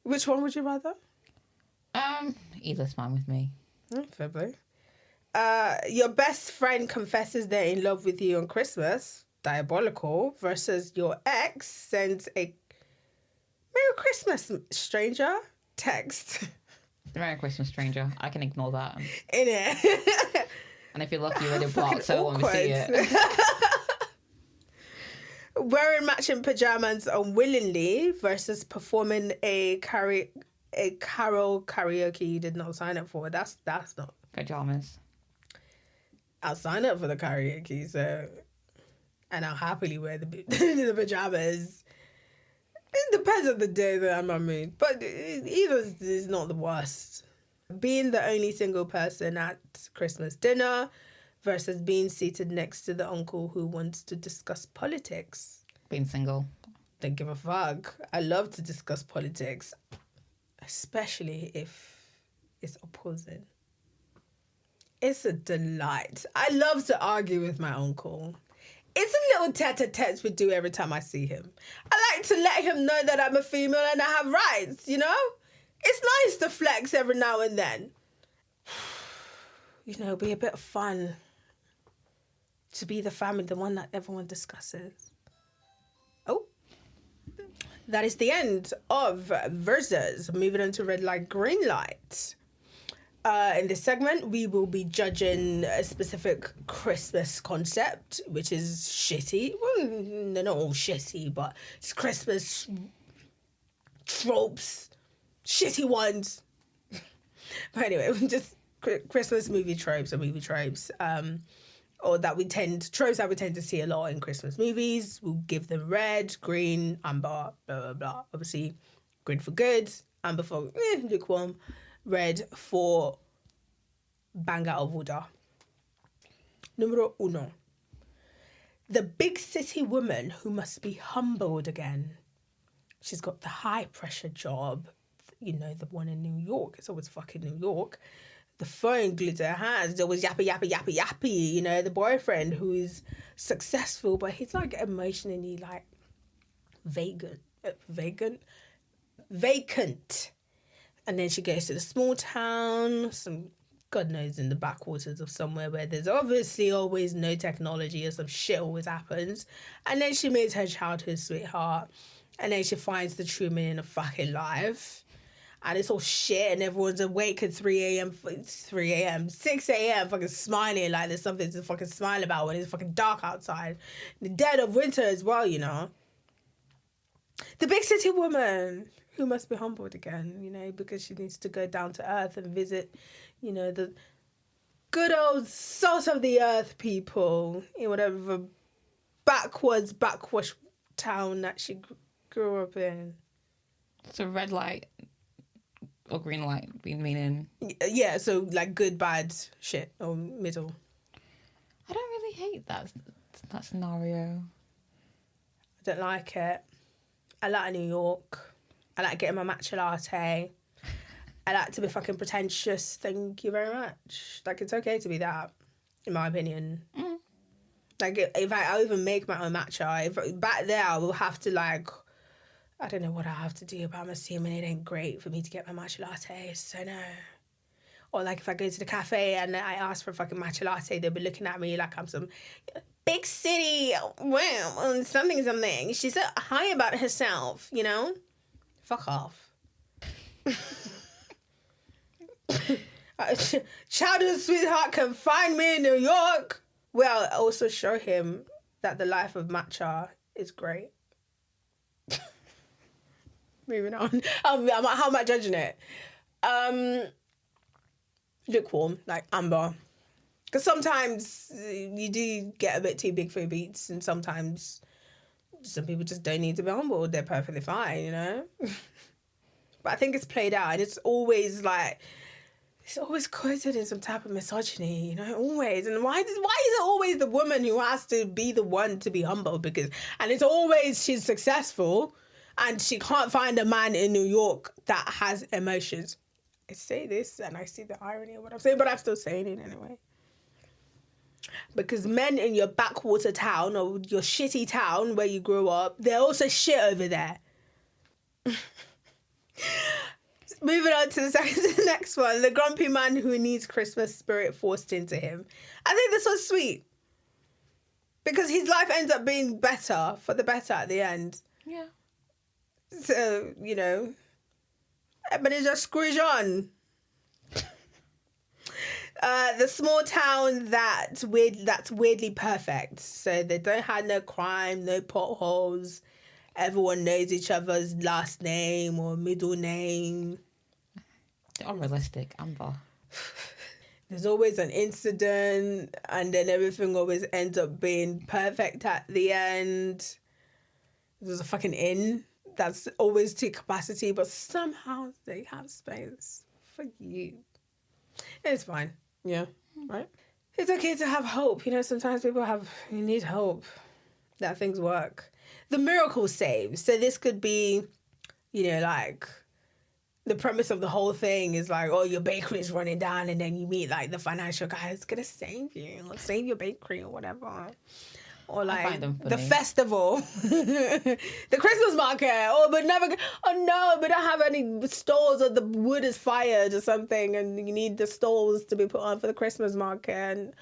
Which one would you rather? Either's fine with me. Fair play. Your best friend confesses they're in love with you on Christmas. Diabolical. Versus your ex sends a Merry Christmas, stranger text. Merry Christmas, stranger. I can ignore that. In it. And if you're lucky, you're in a box, so I won't see it. Wearing matching pajamas unwillingly versus performing a carol karaoke you did not sign up for. That's not Pajamas. I'll sign up for the karaoke, so, and I'll happily wear the the pajamas. It depends on the day that I'm on mood, but either is not the worst. Being the only single person at Christmas dinner versus being seated next to the uncle who wants to discuss politics. Being single. Don't give a fuck. I love to discuss politics, especially if it's opposing. It's a delight. I love to argue with my uncle. It's a little tete-a-tete we do every time I see him. I like to let him know that I'm a female and I have rights, you know? It's nice to flex every now and then. You know, be a bit of fun. To be the family, the one that everyone discusses. Oh. That is the end of Versus. Moving on to Red Light, Green Light. In this segment, we will be judging a specific Christmas concept, which is shitty. Well, they're not all shitty, but it's Christmas tropes, shitty ones. But anyway, just Christmas movie tropes or movie tropes, or tropes that we tend to see a lot in Christmas movies. We'll give them red, green, amber, blah, blah, blah. Obviously, green for good, amber for lukewarm. Red for bang out of order. Numero uno. The big city woman who must be humbled again. She's got the high pressure job, you know, the one in New York. It's always fucking New York. The phone glued to her hands. It's always yappy, yappy, yappy, yappy. You know, the boyfriend who is successful, but he's like emotionally like vacant. And then she goes to the small town, some God knows in the backwaters of somewhere where there's obviously always no technology or some shit always happens. And then she meets her childhood sweetheart. And then she finds the true meaning of fucking life. And it's all shit and everyone's awake at 6 a.m. fucking smiling like there's something to fucking smile about when it's fucking dark outside. In the dead of winter as well, you know. The big city woman who must be humbled again, you know, because she needs to go down to earth and visit, you know, the good old salt of the earth people in whatever backwash town that she grew up in. So red light or green light meaning? Yeah, so like good, bad, shit, or middle. I don't really hate that scenario. I don't like it. I like New York. I like getting my matcha latte. I like to be fucking pretentious. Thank you very much. Like, it's okay to be that, in my opinion. Mm. Like, if I even make my own matcha, back there I will have to, like, I don't know what I have to do, but I'm assuming it ain't great for me to get my matcha latte, so no. Or, like, if I go to the cafe and I ask for a fucking matcha latte, they'll be looking at me like I'm some big city, wow, something. She's so high about herself, you know? Fuck off. Childhood sweetheart can find me in New York. Well, also show him that the life of matcha is great. Moving on. How am I judging it? Lukewarm, like amber. Because sometimes you do get a bit too big for your beats, and sometimes some people just don't need to be humbled. They're perfectly fine, you know? But I think it's played out, and it's always quoted in some type of misogyny, you know, always. And why is it always the woman who has to be the one to be humbled? And it's always she's successful and she can't find a man in New York that has emotions. I say this and I see the irony of what I'm saying, but I'm still saying it anyway. Because men in your backwater town or your shitty town where you grew up, they're also shit over there. Moving on to the next one. The grumpy man who needs Christmas spirit forced into him. I think this was sweet. Because his life ends up being better, for the better at the end. Yeah. So, you know. But it's just scrooge on. The small town that's weirdly perfect. So they don't have no crime, no potholes. Everyone knows each other's last name or middle name. They're unrealistic, Amber. There's always an incident, and then everything always ends up being perfect at the end. There's a fucking inn that's always to capacity, but somehow they have space for you. It's fine. Yeah, right? It's okay to have hope. You know, sometimes you need hope that things work. The miracle saves. So this could be, you know, like the premise of the whole thing is like, oh, your bakery is running down, and then you meet like the financial guy who's going to save you or save your bakery or whatever. Or like the festival, the Christmas market. Oh, but we don't have any stalls, or the wood is fired or something, and you need the stalls to be put on for the Christmas market, and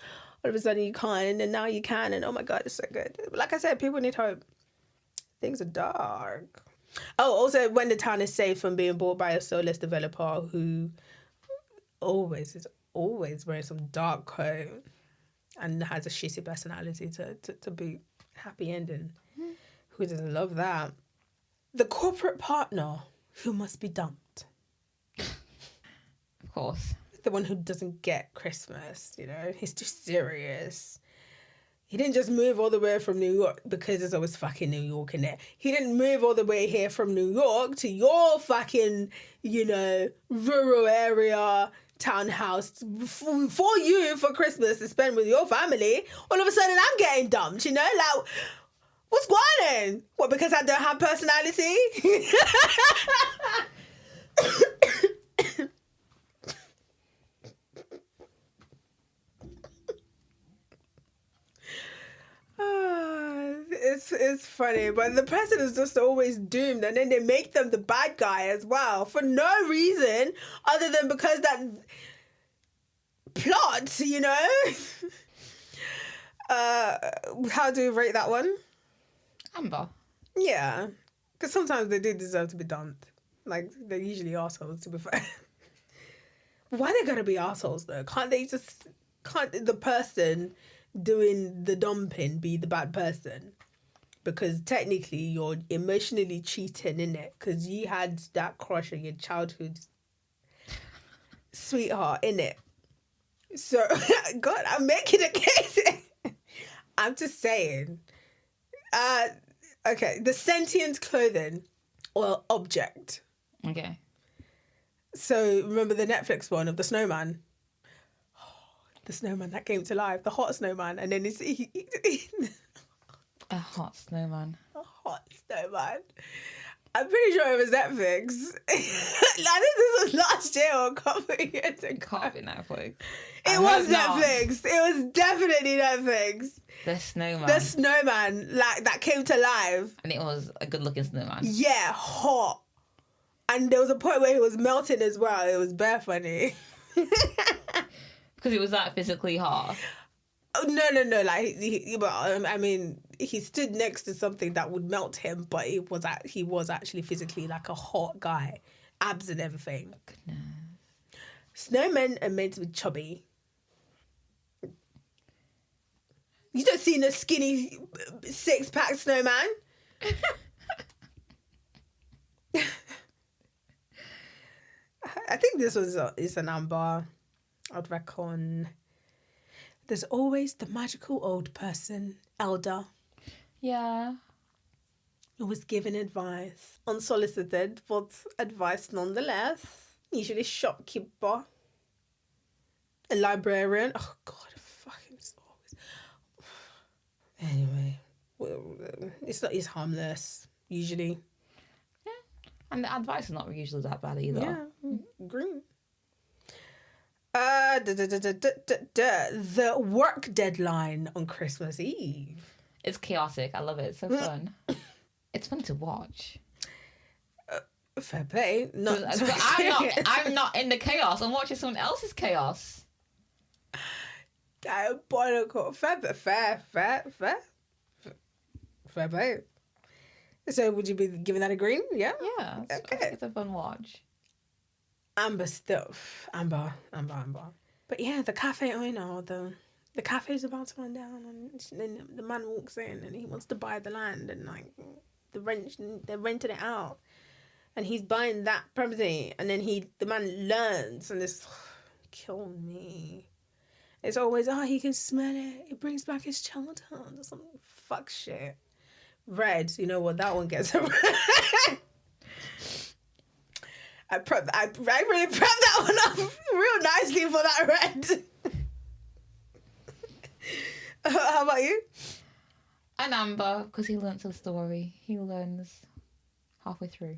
all of a sudden you can't, and now you can, and oh my God, it's so good. Like I said, people need hope. Things are dark. Oh, also when the town is safe from being bought by a soulless developer who is always wearing some dark coat and has a shitty personality to be happy ending. Who doesn't love that? The corporate partner who must be dumped. Of course. The one who doesn't get Christmas, you know? He's too serious. He didn't just move all the way from New York because there's always fucking New York in it. He didn't move all the way here from New York to your fucking, you know, rural area townhouse for you for Christmas to spend with your family. All of a sudden I'm getting dumped, you know? Like, what's going on? What, because I don't have personality? It's funny, but the person is just always doomed, and then they make them the bad guy as well for no reason other than because that plot, you know. How do you rate that one? Amber. Yeah, because sometimes they do deserve to be dumped. Like, they're usually assholes, to be fair. Why they gotta be assholes though? Can't the person doing the dumping be the bad person? Because technically you're emotionally cheating, innit? Because you had that crush on your childhood sweetheart, innit? So, God, I'm making a case. I'm just saying. Okay, the sentient clothing or object. Okay. So, remember the Netflix one of the snowman? The snowman that came to life, the hot snowman, and then a hot snowman. A hot snowman. I'm pretty sure it was Netflix. I think this was last year or a couple of years ago. It can't be Netflix. It was Netflix. It was definitely Netflix. The snowman. The snowman, like, that came to life. And it was a good-looking snowman. Yeah, hot. And there was a point where he was melting as well. It was bare funny. Because it was that physically hot. Oh, no. Like, I mean, he stood next to something that would melt him, but he was actually physically like a hot guy, abs and everything. Goodness. Snowmen are meant to be chubby. You don't see no skinny 6-pack snowman. I think this is an amber. I'd reckon. There's always the magical old person, elder. Yeah. Who was giving advice, unsolicited, but advice nonetheless. Usually shopkeeper, a librarian. Oh God, fucking always. Anyway, it's harmless usually. Yeah, and the advice is not usually that bad either. Yeah, green. The work deadline on Christmas Eve. It's chaotic. I love it. It's so fun. It's fun to watch. Fair play. I'm not in the chaos. I'm watching someone else's chaos. Diabolical. Fair play. So would you be giving that a green? Yeah? Yeah. Okay. I think it's a fun watch. Amber stuff. Amber. But But yeah, the cafe owner, the cafe's about to run down, and then the man walks in and he wants to buy the land, and like they're renting it out, and he's buying that property, and then the man learns, and it's kill me. It's always he can smell it. It brings back his childhood or some fuck shit. Red, you know what? That one gets a red. I really prepped that one up real nicely for that red. How about you? An amber, because he learns the story. He learns halfway through.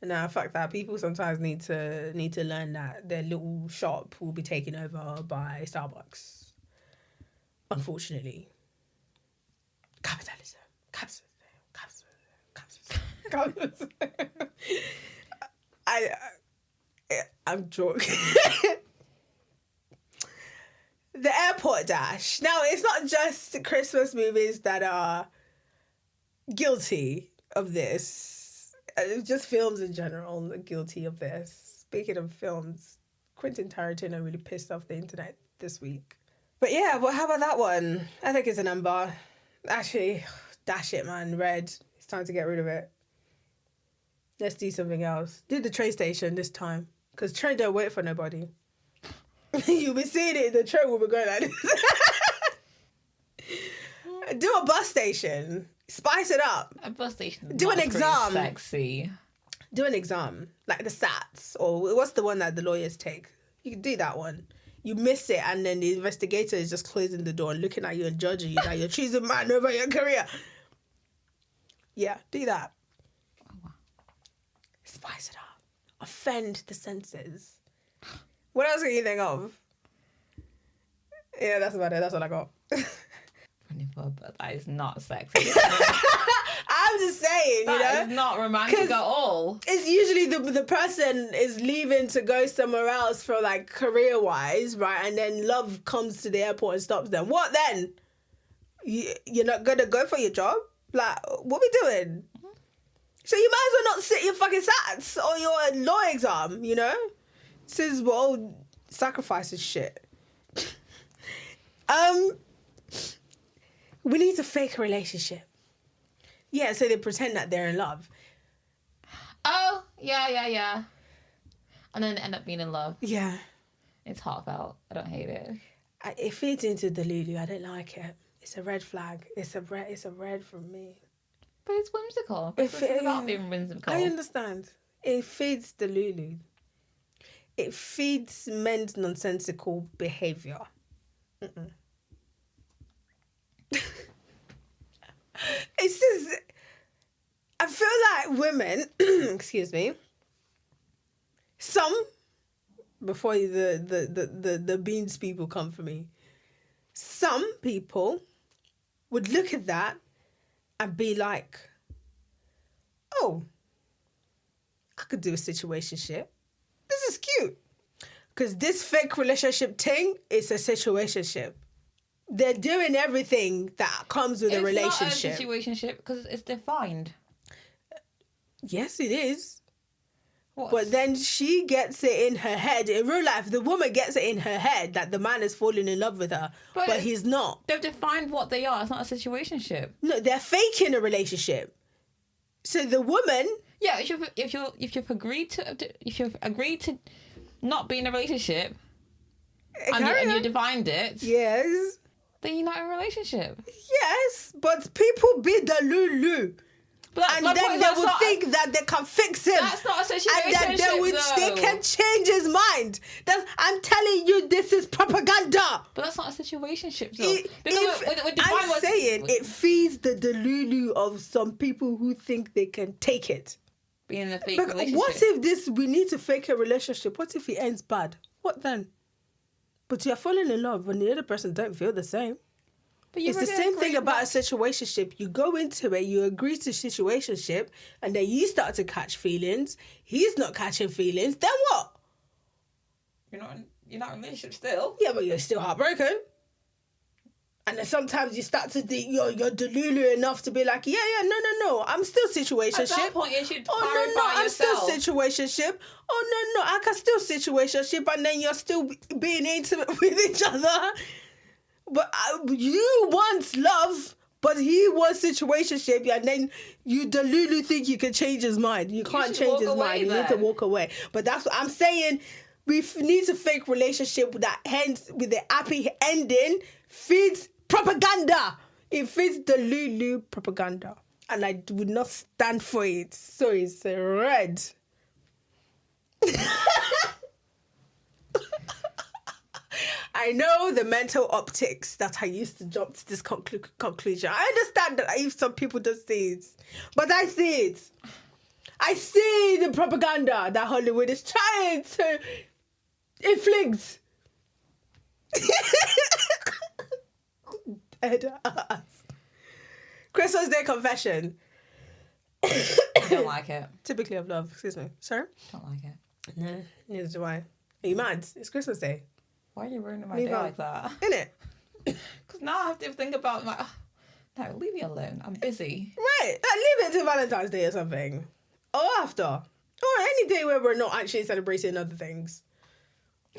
Nah, fuck that. People sometimes need to learn that their little shop will be taken over by Starbucks. Unfortunately. Capitalism. I'm drunk. The airport dash. Now, it's not just Christmas movies that are guilty of this. Just films in general are guilty of this. Speaking of films, Quentin Tarantino really pissed off the internet this week. But yeah, well, how about that one? I think it's an amber. Actually, dash it, man. Red. It's time to get rid of it. Let's do something else. Do the train station this time. Because train don't wait for nobody. You'll be seeing it in the train will be going like this. Do a bus station. Spice it up. A bus station. Do an exam. Sexy. Do an exam. Like the SATs. Or what's the one that the lawyers take? You can do that one. You miss it, and then the investigator is just closing the door and looking at you and judging you that you're choosing man over your career. Yeah, do that. Oh, wow. Spice it up. Offend the senses. What else can you think of? Yeah, that's about it. That's all I got. But that is not sexy. I'm just saying, that is not romantic at all. It's usually the person is leaving to go somewhere else for like career-wise, right? And then love comes to the airport and stops them. What then? You're not going to go for your job? Like, what we doing? Mm-hmm. So you might as well not sit your fucking SATs or your law exam, you know? This is what all sacrifices shit. We need to fake a relationship. Yeah, so they pretend that they're in love. Oh, yeah. And then they end up being in love. Yeah. It's heartfelt. I don't hate it. It feeds into the Lulu. I don't like it. It's a red flag. It's a red from me. But it's whimsical. It's about being whimsical. I understand. It feeds the Lulu. It feeds men's nonsensical behaviour. It's just, I feel like women, excuse me, some, before the beans people come for me, some people would look at that and be like, oh, I could do a situationship. This is cute. Because this fake relationship thing is a situationship. They're doing everything that comes with a relationship. It's not a situationship because it's defined. Yes, it is. What? But then she gets it in her head. In real life, the woman gets it in her head that the man is falling in love with her, but he's not. They've defined what they are. It's not a situationship. No, they're faking a relationship. So the woman... Yeah, if you've agreed to not be in a relationship and you defined it... Yes... Then you're not in a relationship. Yes, but people be the Lulu. And then they will think that they can fix him. That's not a situation. And that they can change his mind. I'm telling you, this is propaganda. But that's not a situationship, though. I'm saying it feeds the delulu of some people who think they can take it. Being in a fake relationship. What if we need to fake a relationship? What if it ends bad? What then? But you're falling in love when the other person don't feel the same. But it's the same thing about a situationship. You go into it, you agree to situationship, and then you start to catch feelings. He's not catching feelings. Then what? You're not in a relationship still. Yeah, but you're still heartbroken. And then sometimes you start to think you're delulu enough to be like, no, I'm still situationship. At that point, you should I'm yourself. still situationship. No, I can still situationship, and then you're still being intimate with each other. But you want love, but he wants situationship, and then you delulu think you can change his mind. You can't change his mind. You need to walk away. But that's what I'm saying. We need to fake relationship that ends with the happy ending. Feeds propaganda. It feeds the Lulu propaganda. And I would not stand for it. So it's red. I know the mental optics that I used to jump to this conclusion. I understand that if some people don't see it. But I see it. I see the propaganda that Hollywood is trying to inflict. Dead ass. Christmas Day confession. Don't like it. Typically of love. Excuse me. Sorry? Don't like it. No, neither do I. Are you mad? It's Christmas Day. Why are you ruining my day like that? Innit? Because now I have to think about like, no, leave me alone. I'm busy. Right. Leave it to Valentine's Day or something. Or after. Or any day where we're not actually celebrating other things.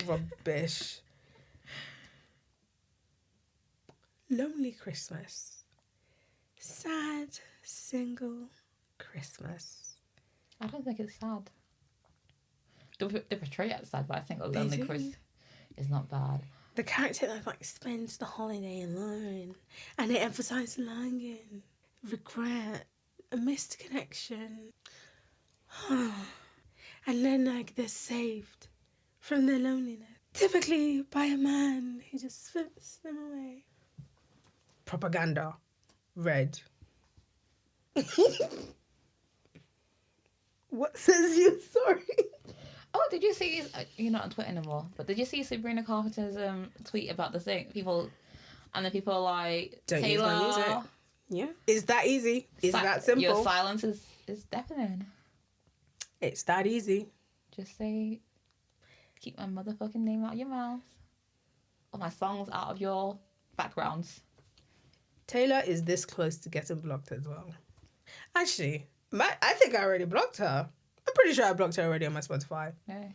Rubbish. Lonely Christmas. Sad, single Christmas. I don't think it's sad. They portray it as sad, but I think a lonely Christmas is not bad. The character that like spends the holiday alone, and they emphasise longing, regret, a missed connection, and then like they're saved from their loneliness, typically by a man who just slips them away. Propaganda, red. What says you? Sorry. Oh, did you see? You're not on Twitter anymore, but did you see Sabrina Carpenter's tweet about the thing? People are like, don't Taylor, use my music. Yeah, it's that easy. It's that simple. Your silence is deafening. It's that easy. Just say, keep my motherfucking name out of your mouth, or my songs out of your backgrounds. Taylor is this close to getting blocked as well. Actually, I think I already blocked her. I'm pretty sure I blocked her already on my Spotify. No.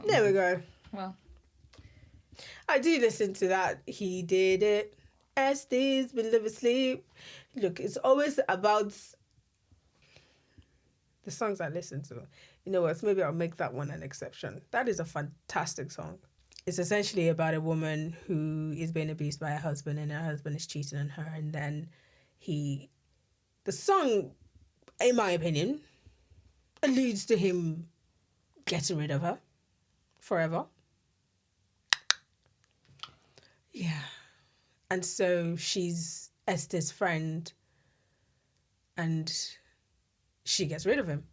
There we go. Well, I do listen to that. He did it. Estes been living sleep. Look, it's always about the songs I listen to. You know what? Maybe I'll make that one an exception. That is a fantastic song. It's essentially about a woman who is being abused by her husband, and her husband is cheating on her, and then the song, in my opinion, alludes to him getting rid of her forever. Yeah. And so she's Esther's friend, and she gets rid of him.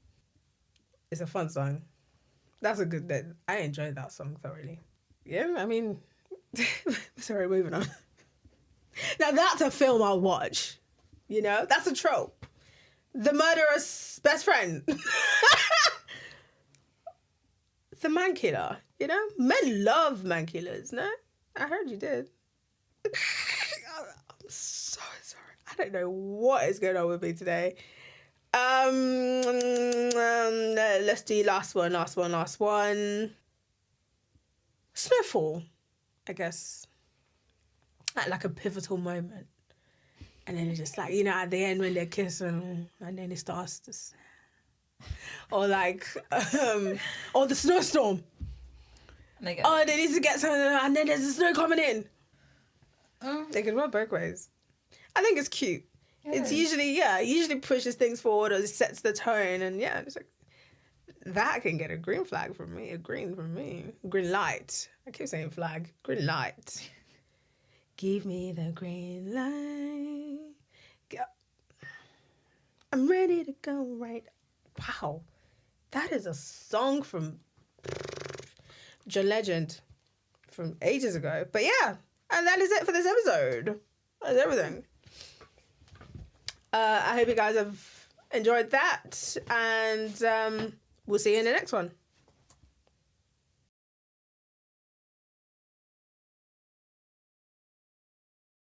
It's a fun song. I enjoyed that song thoroughly. Yeah, I mean, sorry, moving on. Now that's a film I'll watch. You know, that's a trope. The murderous best friend. The man killer, you know? Men love man killers, no? I heard you did. I'm so sorry. I don't know what is going on with me today. Let's do last one. Snowfall, I guess. At like a pivotal moment. And then it's just like, you know, at the end when they're kissing, and then it starts to... Or like, or the snowstorm. They need to get something, and then there's the snow coming in. They can work both ways. I think it's cute. Yeah. It's usually pushes things forward or sets the tone, and yeah, it's like, that can get a green flag from me, green light. I keep saying flag, green light. Give me the green light. Go. I'm ready to go right. Wow, that is a song from John Legend from ages ago. But yeah, and that is it for this episode. That's everything. I hope you guys have enjoyed that, and we'll see you in the next one.